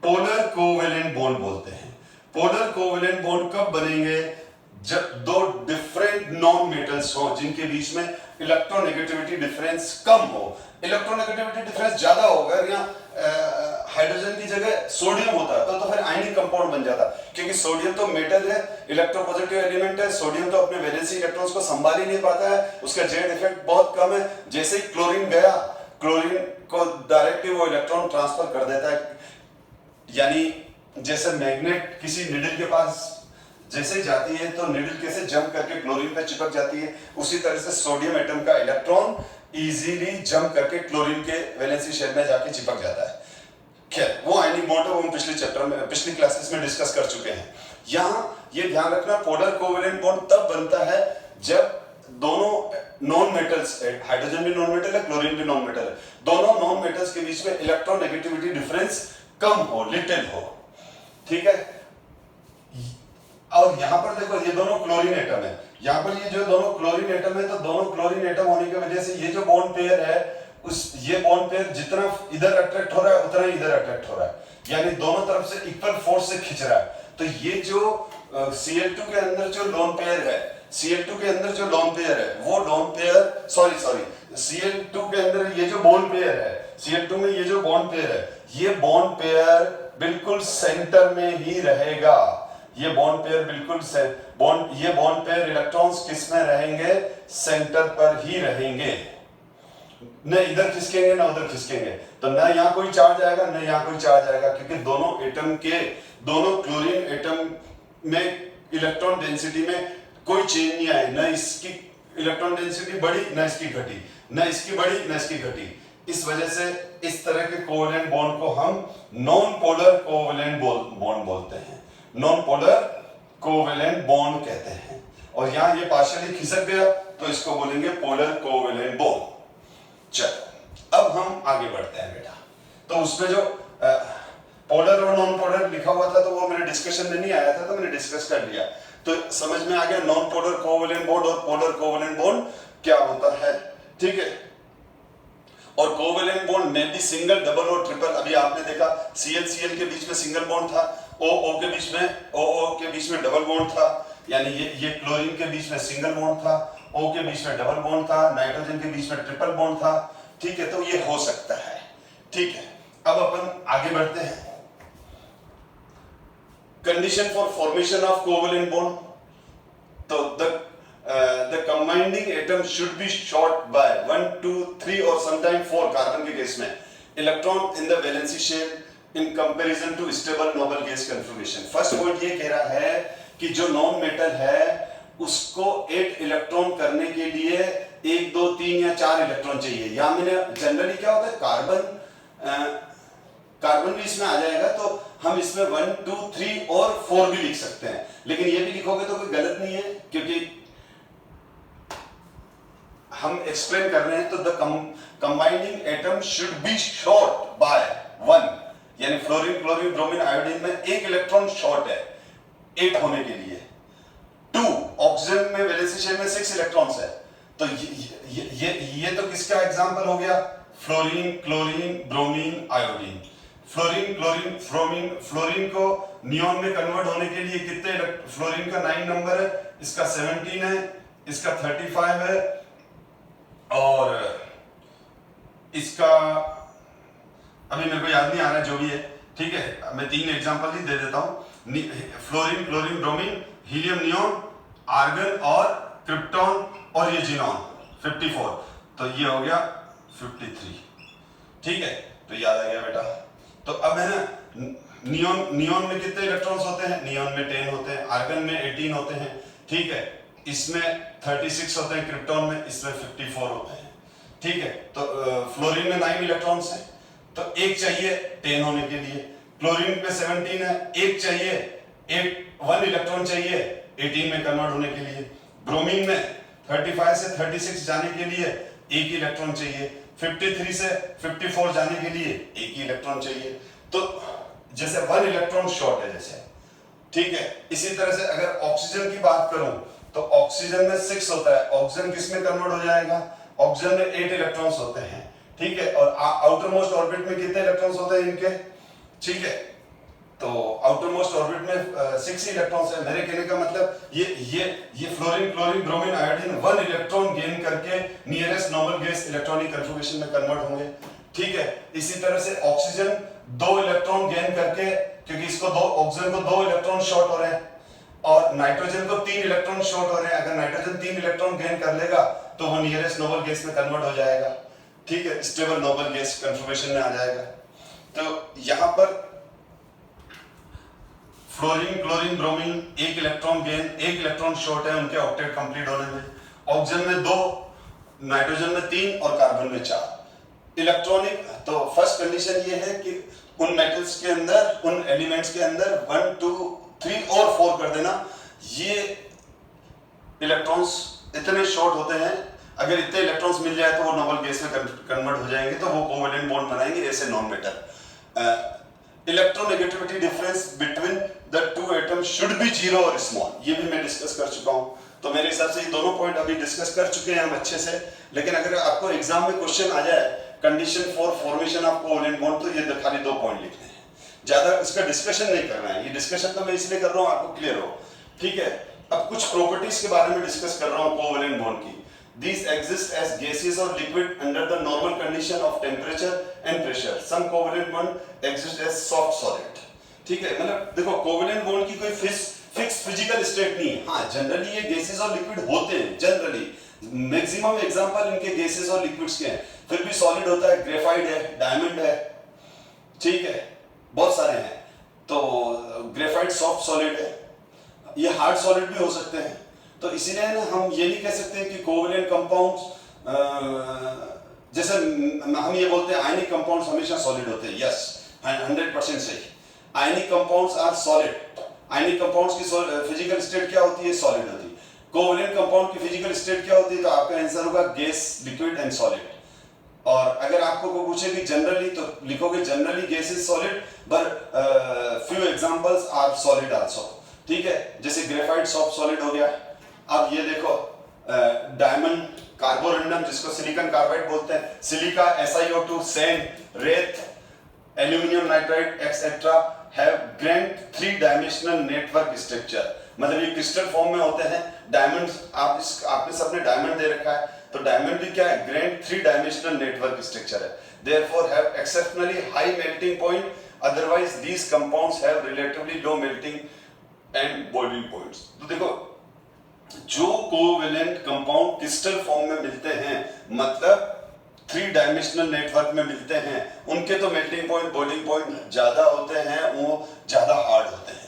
पोलर कोवेलेंट बॉन्ड बोलते हैं। पोलर कोवेलेंट बॉन्ड कब बनेंगे? जब दो डिफरेंट नॉन मेटल्स हो जिनके बीच में इलेक्ट्रोनेगेटिविटी डिफरेंस कम हो। इलेक्ट्रोनेगेटिविटी डिफरेंस ज्यादा होगा, या हाइड्रोजन की जगह सोडियम होता है तो फिर आयनिक कंपाउंड बन जाता, क्योंकि सोडियम तो मेटल है, इलेक्ट्रोपॉजिटिव एलिमेंट है। सोडियम तो अपने वैलेंसी इलेक्ट्रॉन्स को संभाल ही नहीं पाता है, उसका जेड इफेक्ट बहुत कम है। जैसे ही क्लोरीन गया, क्लोरीन को डायरेक्टली वो इलेक्ट्रॉन ट्रांसफर कर देता है, यानी जैसे मैग्नेट किसी निडल के पास जैसे जाती है तो निडल कैसे जंप करके क्लोरीन पे चिपक जाती है, उसी तरह से सोडियम एटम का इलेक्ट्रॉन इजीली जंप करके क्लोरीन के वैलेंसी शेल में जाके चिपक जाता है। खैर, वो आयनिक बॉन्ड वो हम पिछली क्लासेस में डिस्कस कर चुके हैं। यहाँ ये ध्यान रखना, पोलर कोवेलेंट बॉन्ड तब बनता है जब दोनों नॉन मेटल्स, हाइड्रोजन भी नॉन मेटल है, क्लोरीन भी नॉन मेटल है, दोनों नॉन मेटल्स के बीच में इलेक्ट्रोनेगेटिविटी डिफरेंस कम हो, लिटिल हो, ठीक है। और यहाँ पर देखो ये दोनों क्लोरीन एटम है, यहाँ पर ये जो दोनों क्लोरीन एटम है, तो दोनों क्लोरीन एटम होने की वजह से ये जो बॉन्ड पेयर है, ये बॉन्ड पेयर जितना इधर अट्रैक्ट हो रहा है उतना ही इधर अट्रैक्ट हो रहा है, यानी दोनों तरफ से इक्वल फोर्स से खींच रहा है। तो ये जो Cl2 के अंदर जो लोन पेयर है, Cl2 के अंदर जो लोन पेयर है, वो लोन पेयर, सॉरी Cl2 के अंदर ये जो बॉन्ड पेयर है, Cl2 में ये जो बॉन्ड पेयर है, ये बॉन्ड पेयर बिल्कुल सेंटर में ही रहेगा। ये बॉन्ड पेयर बिल्कुल ये बॉन्ड पेयर इलेक्ट्रॉन्स किस में रहेंगे? सेंटर पर ही रहेंगे, न इधर खिसकेंगे ना उधर खिसकेंगे। तो ना यहाँ कोई चार्ज आएगा न यहाँ कोई चार्ज आएगा, क्योंकि दोनों क्लोरीन एटम में इलेक्ट्रॉन डेंसिटी में कोई चेंज नहीं आए, न इसकी इलेक्ट्रॉन डेंसिटी बढ़ी न इसकी घटी, न इसकी बढ़ी न इसकी घटी। इस वजह से इस तरह के कोवेलेंट बॉन्ड को हम नॉन पोलर कोवेलेंट बॉन्ड बोलते हैं, नॉन पोलर कोवेलेंट बॉन्ड कहते हैं। और यहां ये पार्शियली खिसक गया तो इसको बोलेंगे पोलर कोवेलेंट बॉन्ड। चलो अब हम आगे बढ़ते हैं बेटा। तो उसमें जो पोलर और नॉन पोलर लिखा हुआ था तो वो मेरे डिस्कशन में नहीं आया था, तो मैंने डिस्कस कर लिया, तो समझ में आ गया नॉन पोलर कोवेलेंट बॉन्ड और पोलर कोवेलेंट बॉन्ड क्या होता है। ठीक है, और कोवेलेंट बॉन्ड में भी सिंगल, डबल और ट्रिपल। अभी आपने देखा Cl के बीच में सिंगल बॉन्ड था, OO के बीच में डबल बॉन्ड था, यानी ये क्लोरीन के बीच में सिंगल बॉन्ड था, O के बीच में डबल बॉन्ड था, नाइट्रोजन के बीच में ट्रिपल बॉन्ड था। ठीक है, तो ये हो सकता है। ठीक है, अब अपन आगे बढ़ते हैं। Condition for formation of covalent bond, तो the combining atom should be short by 1, 2, 3 or sometimes 4 carbon के केस में electron in the valency shell in comparison to stable noble gas conformation. First point ये कह रहा है कि जो non metal है उसको 8 इलेक्ट्रॉन करने के लिए 1, 2, 3 या 4 इलेक्ट्रॉन चाहिए। यहां मैंने जनरली क्या होता है, कार्बन भी इसमें आ जाएगा, तो हम इसमें 1, 2, 3 और 4 भी लिख सकते हैं, लेकिन ये भी लिखोगे तो कोई गलत नहीं है, क्योंकि हम एक्सप्लेन कर रहे हैं। तो the combining atom should be short by 1, यानी फ्लोरीन, क्लोरीन, ब्रोमीन, आयोडीन में 1 इलेक्ट्रॉन शॉर्ट है 8 होने के लिए। 2 ऑक्सीजन में वैलेंसी शेल में 6 इलेक्ट्रॉन्स है, तो ये तो किसका एग्जांपल हो गया? Fluorine, chlorine, bromine, iodine. Fluorine, chlorine, bromine, fluorine को नियोन में कन्वर्ट होने के लिए कितने, फ्लोरीन का 9 नंबर है, इसका 17 है, इसका 35 है, और इसका अभी मेरे को याद नहीं आ रहा है जो भी है। ठीक है, मैं 3 एग्जांपल ही दे देता हूं। Fluorine, chlorine, bromine, helium, neon, argon और क्रिप्टॉन, और ये जिनॉन 54, तो ये हो गया 53। ठीक है, तो याद आ गया बेटा। तो अब है ना, नियोन में कितने इलेक्ट्रॉन्स होते हैं? नियोन में 10 होते हैं, आर्गन में 18 होते हैं। ठीक है, इसमें 36 होते हैं, क्रिप्टॉन में इसमें 54 होते हैं। ठीक है, तो फ्लोरीन में 9 इलेक्ट्रॉन्स हैं, तो 1 चाहिए 10 होने के लिए। क्लोरीन में 17 है, 1 चाहिए, 1 इलेक्ट्रॉन चाहिए 18 में कन्वर्ट होने के लिए। ब्रोमीन में 35 से 36 जाने के लिए 1 इलेक्ट्रॉन चाहिए, 53 से 54 जाने के लिए 1 ही इलेक्ट्रॉन चाहिए। तो जैसे 1 इलेक्ट्रॉन शॉर्ट है जैसे। ठीक है, इसी तरह से अगर ऑक्सीजन की बात करूं तो ऑक्सीजन में 6 होता है, ऑक्सीजन किस में कन्वर्ट हो जाएगा? ऑक्सीजन में 8 इलेक्ट्रॉन्स होते हैं। ठीक है, और आउटर मोस्ट ऑर्बिट में कितने इलेक्ट्रॉन्स होते हैं इनके? ठीक है, तो आउटर मोस्ट ऑर्बिट में 6 इलेक्ट्रॉन्स है। मेरे कहने का मतलब ये fluorine, chlorine, bromine, iodine 1 electron gain करके nearest noble gas electronic confirmation में कन्वर्ट होंगे। ठीक है, इसी तरह से ऑक्सीजन 2 इलेक्ट्रॉन गेन करके, क्योंकि इसको ऑक्सीजन को 2 इलेक्ट्रॉन शॉर्ट हो रहे हैं, और नाइट्रोजन को 3 इलेक्ट्रॉन शॉर्ट हो रहे हैं। अगर नाइट्रोजन 3 इलेक्ट्रॉन गेन कर लेगा तो वो नियरेस्ट नोबल गैस में कन्वर्ट हो जाएगा। ठीक है, स्टेबल नोबल गैस कन्फर्मेशन में आ जाएगा। तो यहां पर fluorine, chlorine, bromine 1 electron gain, 1 electron short है उनके ऑक्टेट कंप्लीट होने में। ऑक्सीजन में 2, नाइट्रोजन में 3 और कार्बन में 4 इलेक्ट्रॉनिक। तो फर्स्ट कंडीशन ये है कि उन मेटल्स के अंदर, उन एलिमेंट्स के अंदर 1, 2, 3 और 4 कर देना। ये इलेक्ट्रॉन्स इतने शॉर्ट होते हैं, अगर इतने इलेक्ट्रॉन्स मिल जाए तो वो नोबल गैस में कन्वर्ट हो जाएंगे, तो वो कोवेलेंट बॉन्ड बनाएंगे ऐसे non metal. Electronegativity difference between the 2 atoms should be 0 और स्मॉल, ये भी मैं डिस्कस कर चुका हूं। तो मेरे हिसाब से ये दोनों पॉइंट अभी डिस्कस कर चुके हैं हम अच्छे से। लेकिन अगर आपको एग्जाम में क्वेश्चन आ जाए condition for formation of covalent bond, तो ये खाली 2 पॉइंट लिखने हैं, ज्यादा इसका डिस्कशन नहीं करना है। ये डिस्कशन तो मैं इसलिए कर रहा हूं आपको क्लियर हो। ठीक है, अब कुछ प्रॉपर्टीज के बारे में डिस्कस कर रहा हूं कोवेलेंट बॉन्ड की। These exist as gases or liquid under the normal condition of temperature and pressure. Some covalent bond exist as soft solid. ठीक है, मतलब देखो कोवेलेंट बॉन्ड की कोई फिक्स फिजिकल स्टेट नहीं है। हाँ, जनरली ये गैसेस और लिक्विड होते हैं, जनरली मैक्सिमम एग्जांपल इनके गैसेस और लिक्विड्स के हैं। फिर भी सॉलिड होता है, ग्रेफाइट है, डायमंड है, ठीक है, बहुत सारे हैं। तो ग्रेफाइट सॉफ्ट सॉलिड है, ये हार्ड सॉलिड भी हो सकते हैं। तो इसीलिए ना हम ये नहीं कह सकते कि कोवेलेंट कंपाउंड्स, जैसे हम ये बोलते हैं आयनिक कंपाउंड्स हमेशा सॉलिड होते हैं। यस, 100% सही। Ionic compounds are solid. Ionic compounds की फिजिकल स्टेट क्या होती है? सॉलिड होती है। कोवेलेंट कंपाउंड की फिजिकल स्टेट क्या होती है? तो आपका आंसर होगा गैस, लिक्विड एंड सॉलिड। और अगर आपको कोई पूछे कि जनरली, तो लिखोगे generally gas is solid, but few examples are solid also. ठीक है, जैसे ग्रेफाइट सॉफ्ट सॉलिड हो गया। अब ये देखो डायमंड, कार्बोरंडम जिसको सिलिकॉन कार्बाइड बोलते हैं, सिलिका, SiO2, सैंड, रेत, aluminium nitride etcetera have grand 3 dimensional network structure. मतलब ये क्रिस्टल फॉर्म में होते हैं। डायमंड, आपने सबने डायमंड दे रखा है, तो डायमंड भी क्या है? ग्रैंड 3 डायमेंशनल नेटवर्क स्ट्रक्चर है। Therefore have exceptionally high melting point, otherwise these compounds have relatively low melting and boiling points. तो देखो, जो कोवेलेंट कंपाउंड क्रिस्टल फॉर्म में मिलते हैं, मतलब 3 डायमेंशनल नेटवर्क में मिलते हैं, उनके तो मेल्टिंग पॉइंट, बॉइलिंग पॉइंट ज्यादा होते हैं, वो ज्यादा हार्ड होते हैं।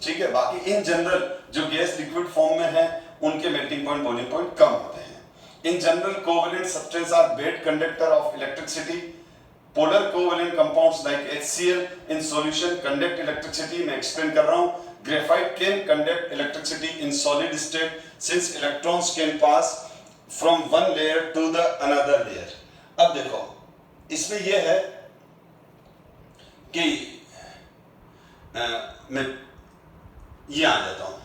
ठीक है, बाकी इन जनरल जो गैस लिक्विड फॉर्म में है, उनके मेल्टिंग पॉइंट, बॉइलिंग पॉइंट कम होते हैं। In general covalent substance are bad conductor of electricity. Polar covalent compounds like HCl in solution conduct electricity. मैं एक्सप्लेन कर रहा हूं। Graphite can conduct electricity in solid state since electrons can pass from one layer to the another layer. अब देखो, इसमें यह है कि मैं ये आ जाता हूं।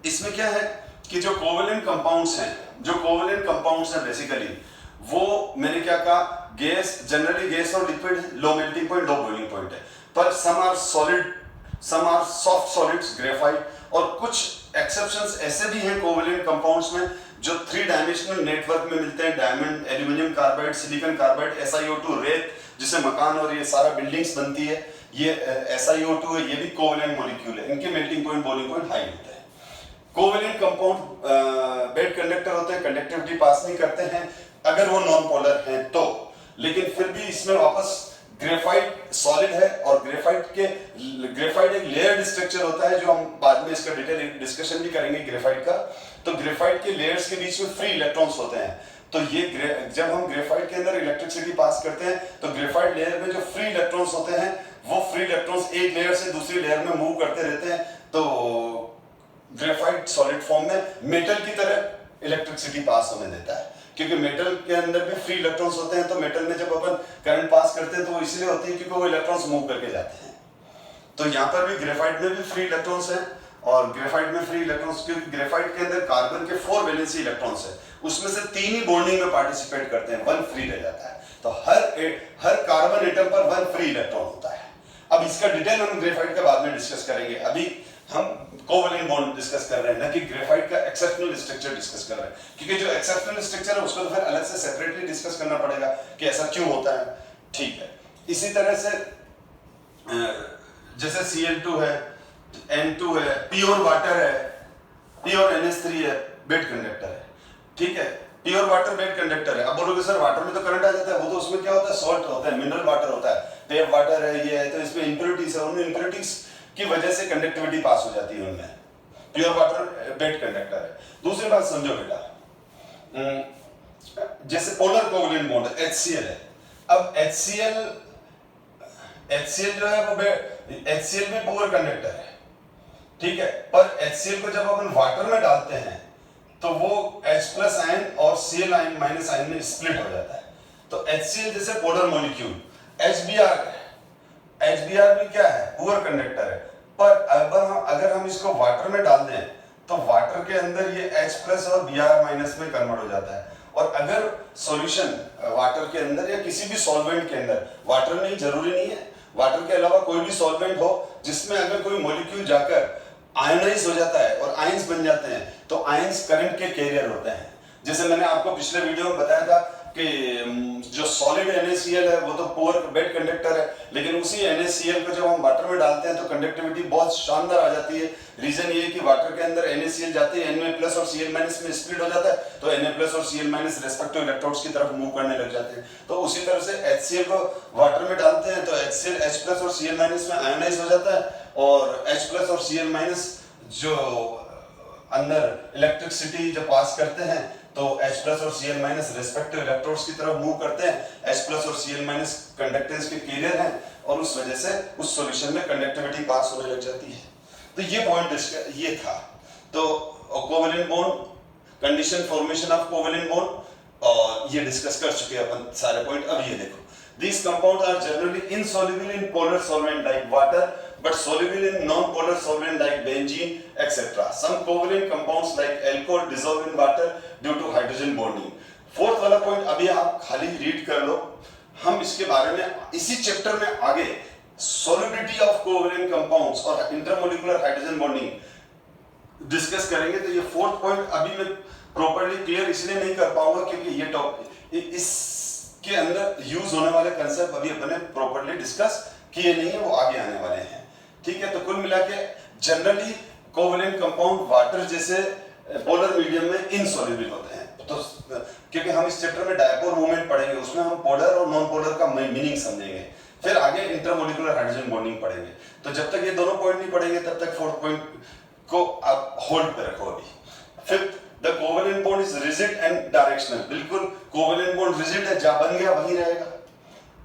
इसमें क्या है कि जो कोवेलेंट कंपाउंड्स हैं, बेसिकली वो मैंने क्या कहा, गैस, जनरली गैस और liquid low melting point, low boiling point है। पर some are solid, some are soft solids, graphite, और कुछ एक्सेप्शंस ऐसे भी हैं कोवेलेंट कंपाउंड्स में जो 3 डायमेंशनल नेटवर्क में मिलते हैं। Diamond, aluminium carbide, silicon carbide, SiO2, रेत जिससे मकान और ये सारा बिल्डिंग्स बनती है, ये SiO2 है, ये भी कोवेलेंट मॉलिक्यूल है। इनके melting point, boiling point high होता है। कोवेलेंट कंपाउंड बेड कंडक्टर होते हैं, कंडक्टिविटी पास नहीं करते हैं अगर वो नॉन पोलर हैं तो। लेकिन फिर भी इसमें वापस ग्रेफाइट सॉलिड है, और ग्रेफाइट एक लेयर्ड स्ट्रक्चर होता है, जो हम बाद में इसका डिटेल डिस्कशन भी करेंगे ग्रेफाइट का। तो ग्रेफाइट के लेयर्स के बीच में फ्री इलेक्ट्रॉन्स होते हैं। तो ये जब हम ग्रेफाइट के अंदर इलेक्ट्रिसिटी पास करते हैं, तो ग्रेफाइट लेयर में जो फ्री इलेक्ट्रॉन्स होते हैं, वो फ्री इलेक्ट्रॉन्स एक लेयर से दूसरी लेयर में मूव करते रहते हैं। तो ग्रेफाइट सॉलिड फॉर्म में मेटल की तरह इलेक्ट्रिसिटी पास होने देता है, क्योंकि मेटल के अंदर भी फ्री इलेक्ट्रॉन्स होते हैं। तो मेटल में जब अपन करंट पास करते हैं तो वो इसलिए होती है क्योंकि वो इलेक्ट्रॉन्स मूव करके जाते हैं। तो यहाँ पर भी ग्रेफाइट में भी फ्री इलेक्ट्रॉन्स हैं, और ग्रेफाइट में फ्री इलेक्ट्रॉन्स, क्योंकि ग्रेफाइट के अंदर कार्बन के 4 वैलेंसी इलेक्ट्रॉन्स है, उसमें से 3 ही बॉन्डिंग में पार्टिसिपेट करते हैं, 1 फ्री रह जाता है। तो हर कार्बन एटम पर 1 फ्री इलेक्ट्रॉन होता है। अब इसका डिटेल हम ग्रेफाइट के बाद में डिस्कस करेंगे। अभी हम कोवेलेंट बॉन्ड डिस्कस कर रहे हैं, ना कि ग्रेफाइट का एक्सेप्शनल स्ट्रक्चर डिस्कस कर रहे हैं, क्योंकि जो एक्सेप्शनल स्ट्रक्चर है उसको तो फिर अलग से सेपरेटली डिस्कस करना पड़ेगा कि ऐसा क्यों होता है। ठीक है, इसी तरह से जैसे Cl2 है, N2 है, प्योर वाटर है, प्योर NH3 है, बेड कंडक्टर है। ठीक है, प्योर वाटर बेड कंडक्टर है। अब बोलोगे सर वाटर में तो करंट आ जाता है, वो तो उसमें क्या होता है, सॉल्ट होता है, मिनरल वाटर होता है, टेप वाटर है, ये है, तो इसमें इंप्योरिटीज है, उन इंप्योरिटीज की वजह से कंडक्टिविटी पास हो जाती है उनमें। प्योर वाटर बेड कंडक्टर है। दूसरी बात समझो बेटा, जैसे पोलर कोवेलेंट बॉन्ड HCl है। अब HCl जो है वो HCl भी पुअर कंडक्टर है, ठीक है, पर HCl को जब अपन वाटर में डालते हैं तो वो H+ आयन और Cl आयन माइनस आयन में स्प्लिट हो जाता है। तो HCl जैसे पोलर मॉलिक्यूल, HBr भी क्या है, पुअर कंडक्टर है, पर अगर हम इसको वाटर में डाल दें तो वाटर के अंदर ये H+ और Br- में कन्वर्ट हो जाता है। और अगर सॉल्यूशन वाटर के अंदर या किसी भी सॉल्वेंट के अंदर, वाटर नहीं जरूरी नहीं है, वाटर के अलावा कोई भी सॉल्वेंट हो जिसमें अगर कोई मॉलिक्यूल जाकर आयनाइज हो जाता है और आयंस बन जाते हैं, तो आयंस करंट के कैरियर होते हैं। जैसे मैंने आपको पिछले वीडियो में बताया था कि जो सॉलिड NaCl है वो तो पुअर बेड कंडक्टर है, लेकिन उसी NaCl को जब हम वाटर में डालते हैं तो कंडक्टिविटी बहुत शानदार आ जाती है। रीजन ये है कि वाटर के अंदर NaCl जाते हैं Na+ और Cl- में स्प्लिट हो जाता है, तो Na+ और Cl- रेस्पेक्टिव इलेक्ट्रोड्स की तरफ मूव करने लग जाते हैं। तो उसी तरह से HCl को वाटर में डालते हैं तो HCl H+ और Cl- में आयोनाइज हो जाता है, और H+ और Cl- जो अंदर इलेक्ट्रिसिटी जब पास करते हैं तो H+ और Cl- रेस्पेक्टिव इलेक्ट्रोड्स की तरफ मूव करते हैं। H+ और Cl- कंडक्टेंस के कैरियर हैं और उस वजह से उस सॉल्यूशन में कंडक्टिविटी पास होने लग जाती है। तो ये पॉइंट ये था। तो covalent bond, condition formation of covalent bond, और ये डिस्कस कर चुके हैं अपन सारे पॉइंट। अब ये देखो, these compounds are generally insoluble in polar solvent like water but soluble in non-polar solvent like benzene etc. Some covalent compounds like alcohol dissolve in water due to hydrogen bonding. Fourth वाला point अभी आप खाली read कर लो, हम इसके बारे में इसी चैप्टर में आगे solubility of covalent compounds और intermolecular hydrogen bonding डिस्कस करेंगे। तो ये फोर्थ पॉइंट अभी मैं प्रॉपर्ली क्लियर इसलिए नहीं कर पाऊंगा क्योंकि ये टॉपिक इसके अंदर यूज होने वाले कंसेप्ट अभी अपने प्रॉपर्ली डिस्कस किए नहीं है, वो आगे आने वाले हैं। ठीक है, तो कुल मिला के जनरली कोवेलेंट कंपाउंड वाटर जैसे पोलर मीडियम में इनसॉल्युबल होते हैं। तो क्योंकि हम इस चैप्टर में डायपोल मूवमेंट पढ़ेंगे, उसमें हम पोलर और नॉन पोलर का मीनिंग समझेंगे, फिर आगे इंटरमोलिकुलर हाइड्रोजन बॉन्डिंग पढ़ेंगे। तो जब तक ये दोनों पॉइंट नहीं पढ़ेंगे तब तक फोर्थ पॉइंट को आप होल्ड पे रखो अभी। Fifth, the covalent bond is rigid and directional. बिल्कुल कोवेलेंट बॉन्ड रिजिड है, जहां बन गया वहीं रहेगा,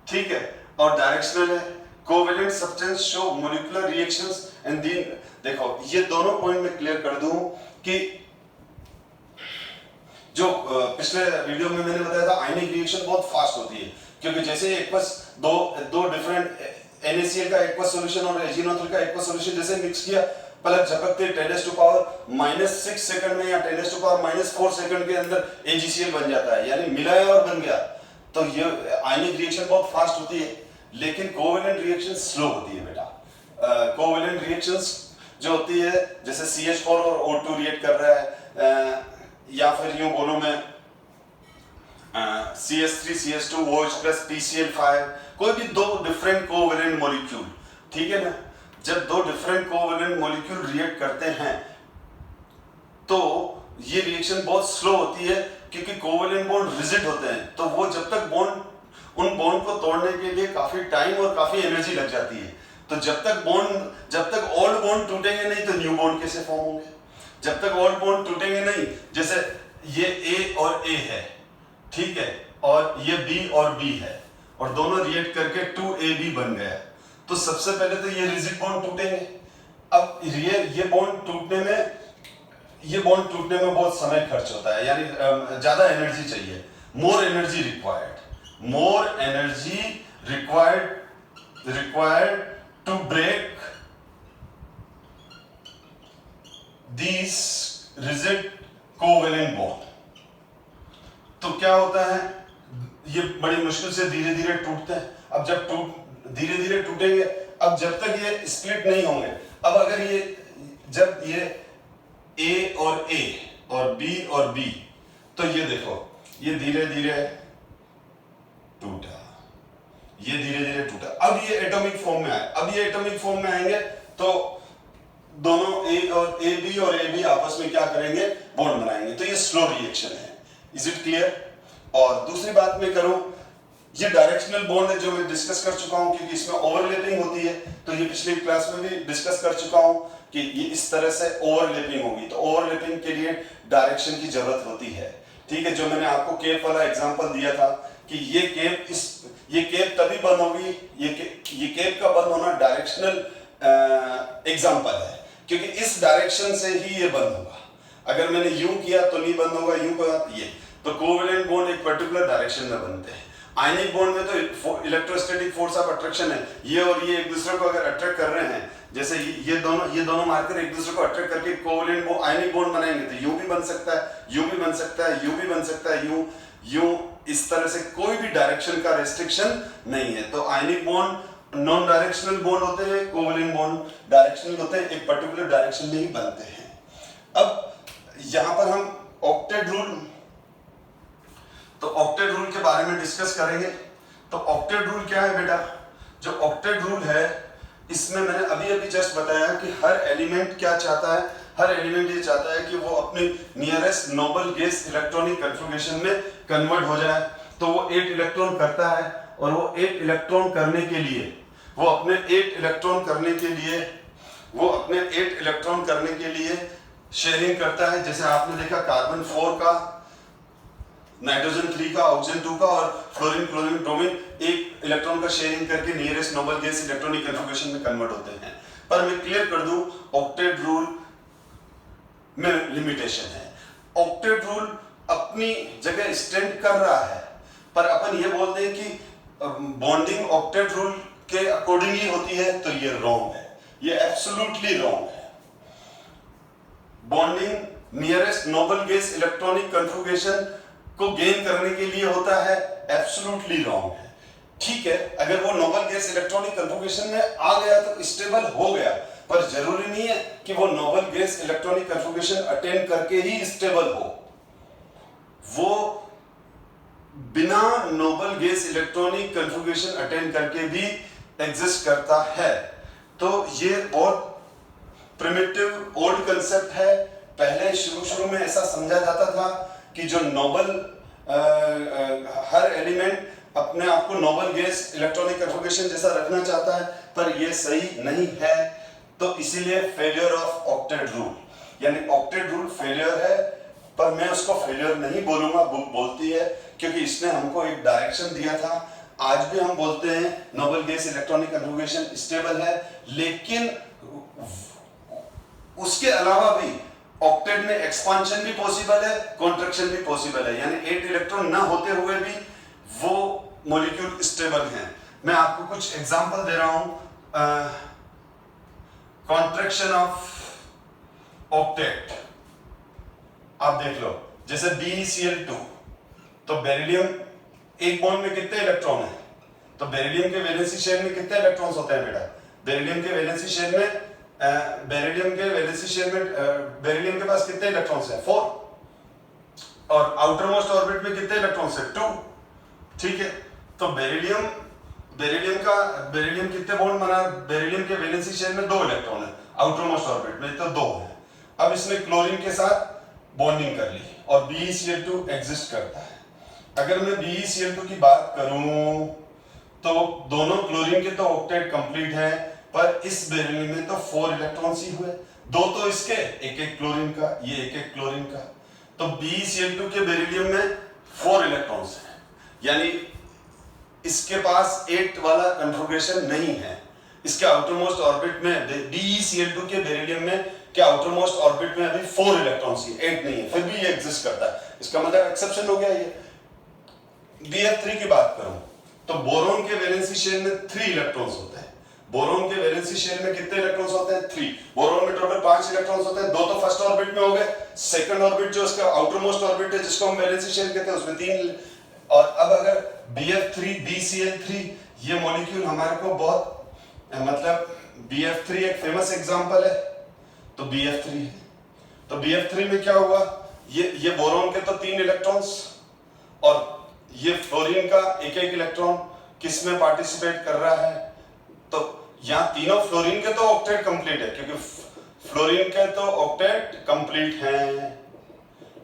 ठीक है, और डायरेक्शनल है। Covalent substance show molecular reactions and then देखो ये दोनों पॉइंट मैं क्लियर कर दूं कि जो पिछले वीडियो में मैंने बताया था आयनिक रिएक्शन बहुत फास्ट होती है, क्योंकि जैसे एक्वस दो डिफरेंट NaCl का एक्वस सॉल्यूशन और AgNO3 का एक्वस सॉल्यूशन जैसे मिक्स किया, पलक झपकते 10⁻⁻6 सेकंड में या 10⁻⁻4 सेकंड के अंदर AgCl बन जाता है, यानी मिलाया और बन गया। तो ये आयनिक रिएक्शन बहुत फास्ट होती है, लेकिन कोवेलेंट रिएक्शन स्लो होती है बेटा। कोवेलेंट रिएक्शंस जो होती है जैसे CH4 और O2 रिएक्ट कर रहा है, या फिर यूं बोलूं मैं CH3 CH2 OH plus PCl5, कोई भी दो डिफरेंट कोवेलेंट मॉलिक्यूल, ठीक है ना, जब दो डिफरेंट कोवेलेंट मॉलिक्यूल रिएक्ट करते हैं तो ये रिएक्शन बहुत स्लो होती है, क्योंकि कोवेलेंट बॉन्ड रिजिड होते हैं। तो वो जब तक उन बॉन्ड को तोड़ने के लिए काफी टाइम और काफी एनर्जी लग जाती है। तो जब तक ओल्ड बॉन्ड टूटेंगे नहीं तो न्यू बॉन्ड कैसे फॉर्म होंगे? जब तक ओल्ड बॉन्ड टूटेंगे नहीं, जैसे ये A और A है, ठीक है, और ये B और B है, और दोनों रिएक्ट करके 2AB बन गया, तो सबसे पहले तो ये रिजिड बॉन्ड टूटेंगे। अब ये बॉन्ड टूटने में बहुत समय खर्च होता है, यानी ज्यादा एनर्जी चाहिए, more energy required to break these rigid covalent bond. तो क्या होता है, ये बड़ी मुश्किल से धीरे धीरे टूटते हैं। अब जब धीरे धीरे टूटेंगे, अब जब तक ये स्प्लिट नहीं होंगे, अब अगर जब ये A और A और B और B, तो ये देखो ये धीरे धीरे टूटा, ये धीरे धीरे टूटा, अब ये एटॉमिक फॉर्म में आए। अब ये एटॉमिक फॉर्म में आएंगे तो दोनों AB और AB आपस में क्या करेंगे, बॉन्ड बनाएंगे। तो ये स्लो रिएक्शन है। Is it clear? और दूसरी बात मैं करूं, ये डायरेक्शनल बॉन्ड है जो मैं डिस्कस कर चुका हूं, क्योंकि इसमें ओवरलैपिंग होती है। तो ये पिछली क्लास में भी डिस्कस कर चुका हूं कि ये इस तरह से ओवरलैपिंग होगी। तो ओवरलैपिंग के लिए डायरेक्शन की जरूरत होती है, ठीक है। जो मैंने आपको केप वाला एग्जांपल दिया था कि ये केप तभी बंद होगी, ये केप का बंद होना डायरेक्शनल एग्जांपल है, क्योंकि इस डायरेक्शन से ही ये बंद होगा। अगर मैंने यूं किया तो नहीं बंद होगा, यूं किया ये। तो कोवेलेंट बॉन्ड एक पर्टिकुलर डायरेक्शन में बनते हैं। आयनिक बॉन्ड में तो इलेक्ट्रोस्टैटिक फोर्स ऑफ अट्रैक्शन है, ये और ये एक दूसरे को अगर अट्रैक्ट कर रहे हैं, जैसे ये दोनों मार्कर एक दूसरे को अट्रैक्ट करके कोवेलेंट आयनिक बॉन्ड बनाएंगे, तो यूं भी बन सकता है, यूं भी बन सकता है, यूं भी बन सकता है, यूं इस तरह से कोई भी डायरेक्शन का रेस्ट्रिक्शन नहीं है। तो ionic bond non directional bond होते हैं, कोवेलेंट बॉन्ड डायरेक्शनल होते हैं, एक पर्टिकुलर डायरेक्शन में ही बनते हैं। अब यहां पर हम ऑक्टेट रूल तो ऑक्टेट रूल के बारे में डिस्कस करेंगे। तो ऑक्टेट रूल क्या है बेटा? जो ऑक्टेट रूल है इसमें मैंने अभी अभी जस्ट बताया कि हर एलिमेंट क्या चाहता है, हर एलिमेंट ये चाहता है कि वो अपने nearest noble gas electronic configuration में कन्वर्ट हो जाए। तो वो 8 इलेक्ट्रॉन करता है और वो 8 इलेक्ट्रॉन करने के लिए वो अपने 8 इलेक्ट्रॉन करने के लिए शेयरिंग करता है। जैसे आपने देखा कार्बन 4 का, नाइट्रोजन 3 का, ऑक्सीजन 2 का और फ्लोरीन, क्लोरीन, ब्रोमीन एक इलेक्ट्रॉन का शेयरिंग करके nearest noble gas electronic configuration में कन्वर्ट होते हैं। पर मैं क्लियर कर दूं, ऑक्टेट रूल में लिमिटेशन है। ऑक्टेट रूल अपनी जगह स्टैंड कर रहा है, पर अपन ये बोल दें कि बॉन्डिंग ऑक्टेट रूल के अकॉर्डिंग ही होती है, तो ये रॉन्ग है, ये एब्सोल्युटली रॉन्ग है। Bonding nearest noble gas electronic configuration को गेन करने के लिए होता है, एब्सोल्युटली रॉन्ग है। ठीक है, अगर वो नोबल गैस इलेक्ट्रॉनिक कन्फिगरेशन में आ गया तो स्टेबल हो गया, पर जरूरी नहीं है कि वो Nobel gas electronic configuration attain करके ही स्टेबल हो। वो बिना Nobel gas electronic configuration attain करके भी एग्जिस्ट करता है। तो ये बहुत प्रिमिटिव ओल्ड कंसेप्ट है। पहले शुरू में ऐसा समझा जाता था कि जो नोबल हर एलिमेंट अपने आप को नोबल गैस इलेक्ट्रॉनिक कन्फिगरेशन जैसा रखना चाहता है, पर यह सही नहीं है। तो इसीलिए फेलियर ऑफ ऑक्टेट रूल, यानी ऑक्टेट रूल फेलियर है, पर मैं उसको फेलियर नहीं बोलूंगा, बुक बोलती है, क्योंकि इसने हमको एक डायरेक्शन दिया था। आज भी हम बोलते हैं Nobel gas electronic configuration stable है, लेकिन उसके अलावा भी ऑक्टेट में एक्सपांशन भी पॉसिबल है, कॉन्ट्रैक्शन भी पॉसिबल है, यानी 8 इलेक्ट्रॉन ना होते हुए भी वो मॉलिक्यूल स्टेबल हैं। मैं आपको कुछ एग्जांपल दे रहा हूं। कॉन्ट्रैक्शन ऑफ ऑक्टेट आप देख लो, जैसे BeCl2, तो बेरिलियम एक बॉन्ड में कितने इलेक्ट्रॉन है? तो बेरिलियम के वैलेंसी शेल में कितने इलेक्ट्रॉन्स होते हैं बेटा? बेरिलियम के वैलेंसी शेल में बेरिलियम के पास कितने इलेक्ट्रॉन्स हैं? 4। और आउटर मोस्ट ऑर्बिट में कितने इलेक्ट्रॉन्स हैं? 2। ठीक है, तो बेरिलियम कितने बॉन्ड बना? बेरिलियम के वैलेंसी शेल में 2 इलेक्ट्रॉन है, आउटर मोस्ट ऑर्बिट में तो 2 है। अब इसने क्लोरीन के साथ बॉन्डिंग कर ली और BeCl2 एग्जिस्ट करता है। अगर मैं BeCl2 की बात करूं तो दोनों क्लोरीन के तो ऑक्टेट कंप्लीट है, पर इस बेरिलियम में तो 4 इलेक्ट्रॉन्स ही हुए, 2 तो इसके, एक क्लोरीन का, ये एक क्लोरीन का। तो BeCl2 के बेरिलियम में 4 इलेक्ट्रॉन्स हैं, यानी इसके पास 8 वाला कन्फिगरेशन नहीं है। इसके आउटर मोस्ट ऑर्बिट में BeCl2 के बेरिलियम में क्या आउटर मोस्ट ऑर्बिट में अभी 4 इलेक्ट्रॉन्स ही, 8 नहीं है, फिर भी ये एग्जिस्ट करता है। इसका मतलब एक्सेप्शन हो गया ये। BF3 की बात करूं तो बोरोन के वैलेंसी शेल में 3 इलेक्ट्रॉन्स होते हैं। बोरोन के वैलेंसी शेल में कितने इलेक्ट्रॉन्स होते हैं? 3। बोरोन में टोटल 5 इलेक्ट्रॉन्स होते हैं, 2 तो फर्स्ट ऑर्बिट में हो गए, सेकंड ऑर्बिट जो उसका आउटर मोस्ट ऑर्बिट है जिसको हम वैलेंसी शेल कहते हैं उसमें 3। और अब अगर BF3 BCl3 ये मॉलिक्यूल हमारे को बहुत मतलब BF3 एक फेमस एग्जांपल है, तो BF3 है। तो BF3 में क्या हुआ? ये बोरोन के तो 3 इलेक्ट्रॉन्स और ये फ्लोरीन का एक इलेक्ट्रॉन किस में पार्टिसिपेट कर रहा है? तो यहां तीनों फ्लोरीन के तो ऑक्टेट कंप्लीट है, क्योंकि फ्लोरीन के तो ऑक्टेट कंप्लीट हैं,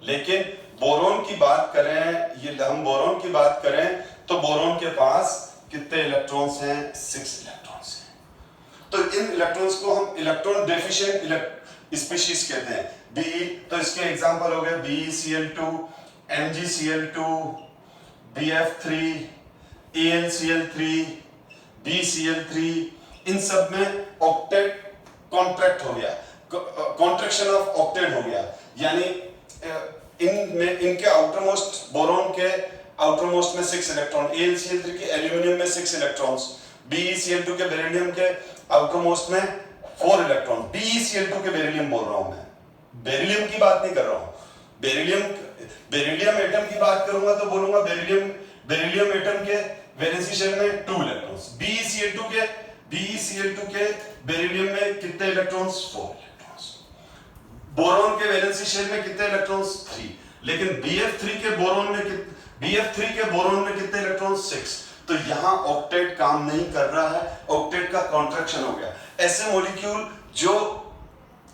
लेकिन बोरोन की बात करें, ये हम बोरोन की बात करें तो बोरोन के पास कितने इलेक्ट्रॉन्स हैं? 6 इलेक्ट्रॉन्स हैं। तो इन इलेक्ट्रॉन्स को हम इलेक्ट्रॉन डेफिशिएंट स्पीशीज कहते हैं। तो इसके एग्जांपल हो गए BeCl2, MgCl2, BF3, AlCl3, BCl3, इन सब में ऑक्टेट कॉन्ट्रैक्ट हो गया, कॉन्ट्रैक्शन ऑफ ऑक्टेट हो गया, यानी इनके आउटर मोस्ट, बोरोन के आउटर मोस्ट में 6 इलेक्ट्रॉन, AlCl3 के एल्यूमिनियम में 6 इलेक्ट्रॉन्स, BeCl2 के बेरिलियम के आउटर मोस्ट में 4 इलेक्ट्रॉन। BeCl2 के बेरिलियम बोल रहा हूं मैं, बेरिलियम की बात नहीं कर रहा हूं। बेरिलियम एटम की बात करूंगा तो बोलूंगा बेरिलियम एटम के वैलेंसी शेल में 2 इलेक्ट्रॉन्स। BeCl2 के बेरिलियम में कितने इलेक्ट्रॉन्स? 4 इलेक्ट्रॉन्स। बोरोन के वैलेंसी शेल में कितने इलेक्ट्रॉन्स? 3। लेकिन BF3 के बोरोन में BF3 के बोरोन में कितने इलेक्ट्रॉन? 6। तो यहां ऑक्टेट काम नहीं कर रहा है, ऑक्टेट का कॉन्ट्रैक्शन हो गया। ऐसे मॉलिक्यूल जो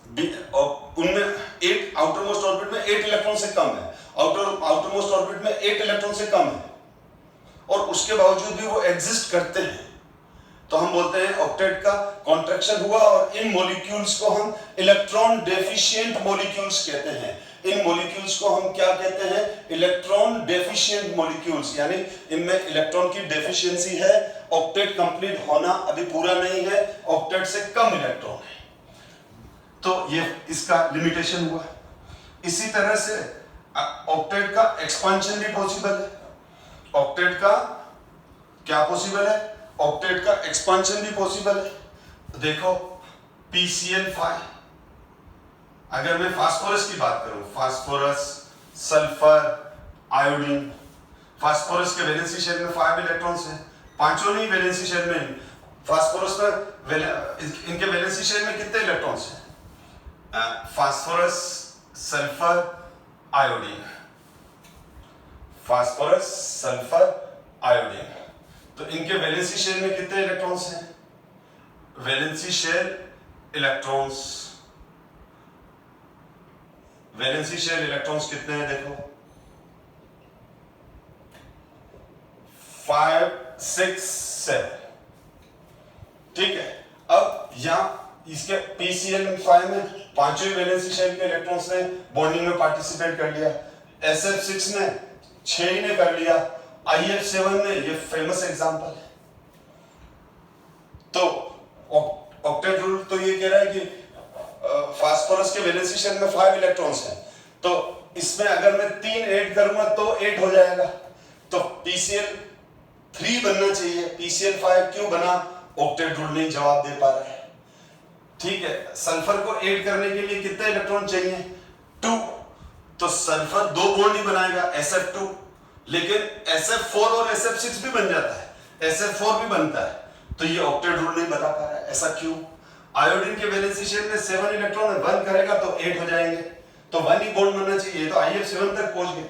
उनमें 8 आउटर मोस्ट ऑर्बिट में 8 इलेक्ट्रॉन से कम है, आउटर मोस्ट ऑर्बिट में 8 इलेक्ट्रॉन से कम है, और उसके बावजूद भी वो एग्जिस्ट करते हैं, तो हम बोलते हैं ऑक्टेट का कॉन्ट्रैक्शन हुआ। और इन मॉलिक्यूल्स को हम इलेक्ट्रॉन डेफिशिएंट मॉलिक्यूल्स कहते हैं। इन मॉलिक्यूल्स को हम क्या कहते हैं? इलेक्ट्रॉन डेफिशिएंट मॉलिक्यूल्स, यानी इनमें इलेक्ट्रॉन की डेफिशिएंसी है, ऑक्टेट कंप्लीट होना अभी पूरा नहीं है, ऑक्टेट से कम इलेक्ट्रॉन है, तो ये इसका लिमिटेशन हुआ। इसी तरह से ऑक्टेट का एक्सपेंशन भी पॉसिबल है। ऑक्टेट का क्या पॉसिबल है? ऑक्टेट का एक्सपेंशन भी पॉसिबल है। देखो PCl5, अगर मैं फास्फोरस की बात करूं, फास्फोरस, सल्फर, आयोडीन, फास्फोरस के वैलेंसी शेल में 5 इलेक्ट्रॉन्स हैं, पांचों नहीं वैलेंसी शेल में। फास्फोरस में इनके वैलेंसी शेल में कितने इलेक्ट्रॉन्स हैं? Phosphorus, sulphur, iodine, phosphorus, sulphur, iodine, तो इनके वैलेंसी शेल में कितने इलेक्ट्रॉन्स हैं? Valency shell electrons, valency shell electrons कितने हैं? देखो 5, 6, 7। ठीक है, अब यहां इसके PCl5 में पांचों वैलेंसी शेल के इलेक्ट्रॉन्स ने बॉन्डिंग में पार्टिसिपेट कर लिया, SF6 ने 6 ही ने कर लिया, IF7 ने, ये फेमस एग्जांपल है। तो ऑक्टेट रूल तो ये कह रहा है कि फास्फोरस के वैलेंसी शेल में 5 इलेक्ट्रॉन्स हैं, तो इसमें अगर मैं 3 ऐड करूंगा तो 8 हो जाएगा, तो PCl3 बनना चाहिए, PCl5 क्यों बना? ऑक्टेट रूल नहीं जवाब दे पा रहा है। ठीक है, सल्फर को ऐड करने के लिए कितने इलेक्ट्रॉन चाहिए? 2, तो सल्फर 2 बॉन्ड ही बनाएगा, SF2, लेकिन SF4 और SF6 भी बन जाता है, SF4 भी बनता है, तो ये ऑक्टेट रूल नहीं बता पा रहा है। ऐसा क्यों? आयोडीन के वैलेंसी शेल में 7 इलेक्ट्रॉन है, 1 करेगा तो 8 हो जाएंगे, तो 1 ही बॉन्ड बनना चाहिए, तो IF7 तक पहुंच गए,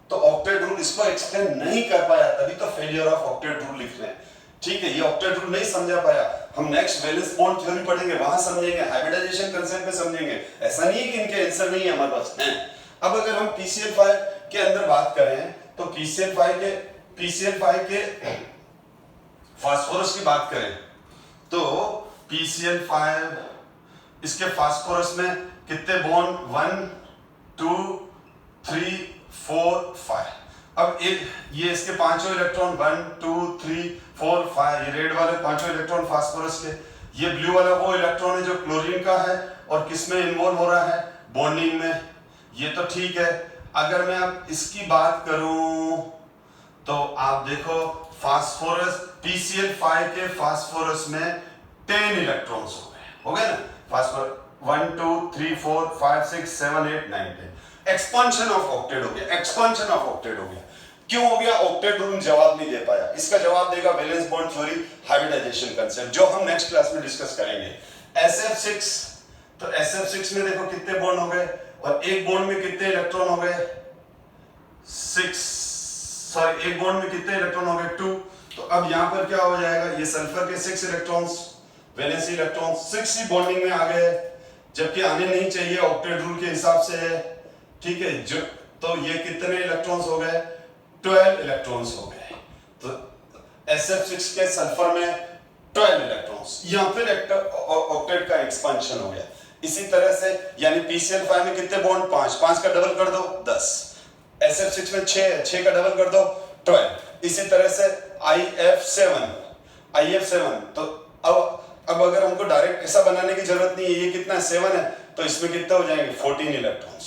तो ऑक्टेट रूल इसको एक्सप्लेन नहीं कर पाया, तभी तो फेलियर ऑफ ऑक्टेट रूल लिख रहे हैं। ठीक है, ये ऑक्टेट रूल नहीं समझा पाया, हम नेक्स्ट वैलेंस बॉन्ड थ्योरी पढ़ेंगे, वहां समझेंगे, हाइब्रिडाइजेशन कांसेप्ट में समझेंगे। ऐसा नहीं है कि इनके आंसर नहीं है हमारे पास हैं। अब अगर हम PCl5 के अंदर बात करें, तो PCl5 के फास्फोरस की बात करें, तो PCl5 इसके फास्फोरस में कितने बॉन्ड? 1, 2, 3, 4, 5। अब एक ये इसके पांचों इलेक्ट्रॉन 1, 2, 3, 4, 5, ये रेड वाले पांचों इलेक्ट्रॉन फास्फोरस के, ये ब्लू वाला वो इलेक्ट्रॉन है जो क्लोरीन का है और किसमें इन्वॉल्व हो रहा है? बॉन्डिंग में। ये तो ठीक है, अगर मैं अब इसकी बात करूं तो आप देखो फास्फोरस, PCl5 के फास्फोरस में 10 इलेक्ट्रॉन्स हो गए ना? फास्फोरस 1, 2, 3, 4, 5, 6, 7, 8, 9, 10। एक्सपेंशन ऑफ ऑक्टेट हो गया, एक्सपेंशन ऑफ ऑक्टेट हो गया। क्यों हो गया? ऑक्टेट रूल जवाब नहीं दे पाया। इसका जवाब देगा valence bond theory, hybridization concept, जो हम नेक्स्ट क्लास में डिस्कस करेंगे। SF6, तो SF6 में देखो कितने बॉन्ड हो गए, और एक बॉन्ड में कितने इलेक्ट्रॉन हो गए? 6, सॉरी, एक बॉन्ड में कितने इलेक्ट्रॉन हो गए? 2। तो अब यहां पर क्या हो जाएगा? ये सल्फर के 6 इलेक्ट्रॉन्स, वैलेंसी इलेक्ट्रॉन 6 ही बॉन्डिंग में आ गए, जबकि आने नहीं चाहिए, ऑक्टेट रूल के हिसाब से है। ठीक है, जो तो ये कितने इलेक्ट्रॉन्स हो गए? 12 इलेक्ट्रॉन्स हो गए। तो SF6 के सल्फर में 12 इलेक्ट्रॉन्स, यहां फिर ऑक्टेट का एक्सपेंशन हो गया। इसी तरह से यानी PCl5 में कितने बॉन्ड? 5, 5 का डबल कर दो 10, SF6 में 6 है, 6 का डबल कर दो 12। इसी तरह से IF7, तो अब अगर हमको डायरेक्ट ऐसा बनाने की जरूरत नहीं है, ये कितना 7 है, तो इसमें कितना हो जाएंगे? 14 इलेक्ट्रॉन्स।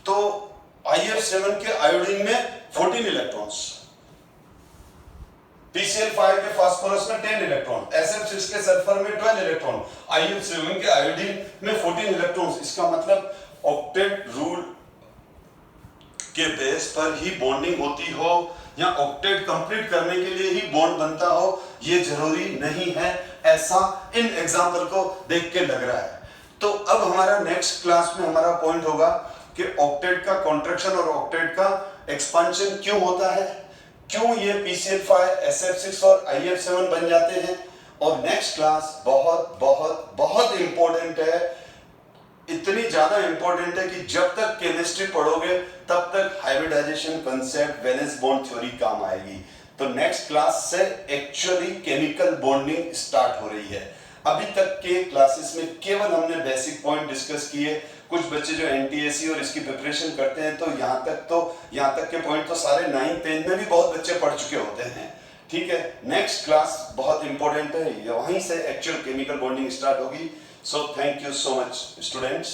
तो IF7 के आयोडीन में 14 इलेक्ट्रॉन्स, PCl5 के फास्फोरस में 10 इलेक्ट्रॉन, SF6 के सल्फर में 12 इलेक्ट्रॉन, IF7 के आयोडीन में 14 इलेक्ट्रॉन्स। इसका मतलब ऑक्टेट रूल के बेस पर ही बॉन्डिंग होती हो या ऑक्टेट कंप्लीट करने के लिए ही बॉन्ड बनता हो, ये जरूरी नहीं है, ऐसा इन एग्जांपल को देख के लग रहा है। तो अब हमारा नेक्स्ट क्लास में हमारा पॉइंट होगा कि ऑक्टेट का कॉन्ट्रैक्शन और ऑक्टेट का एक्सपांशन क्यों होता है, क्यों ये PCl5, SF6 और IF7 बन जाते हैं। और नेक्स्ट क्लास बहुत बहुत बहुत इंपॉर्टेंट है, इतनी ज्यादा इंपॉर्टेंट है कि जब तक केमिस्ट्री पढ़ोगे तब तक hybridization concept, valence bond theory काम आएगी। तो नेक्स्ट क्लास से एक्चुअली केमिकल बॉन्डिंग स्टार्ट हो रही है। अभी तक के क्लासेस में केवल हमने बेसिक पॉइंट डिस्कस किए। कुछ बच्चे जो NTSE और इसकी प्रिपरेशन करते हैं तो यहाँ तक के पॉइंट तो सारे 9th 10th में भी बहुत बच्चे पढ़ चुके होते हैं। ठीक है, नेक्स्ट क्लास बहुत इंपॉर्टेंट है, वहीं से एक्चुअल केमिकल बॉन्डिंग स्टार्ट होगी। So thank you so much students.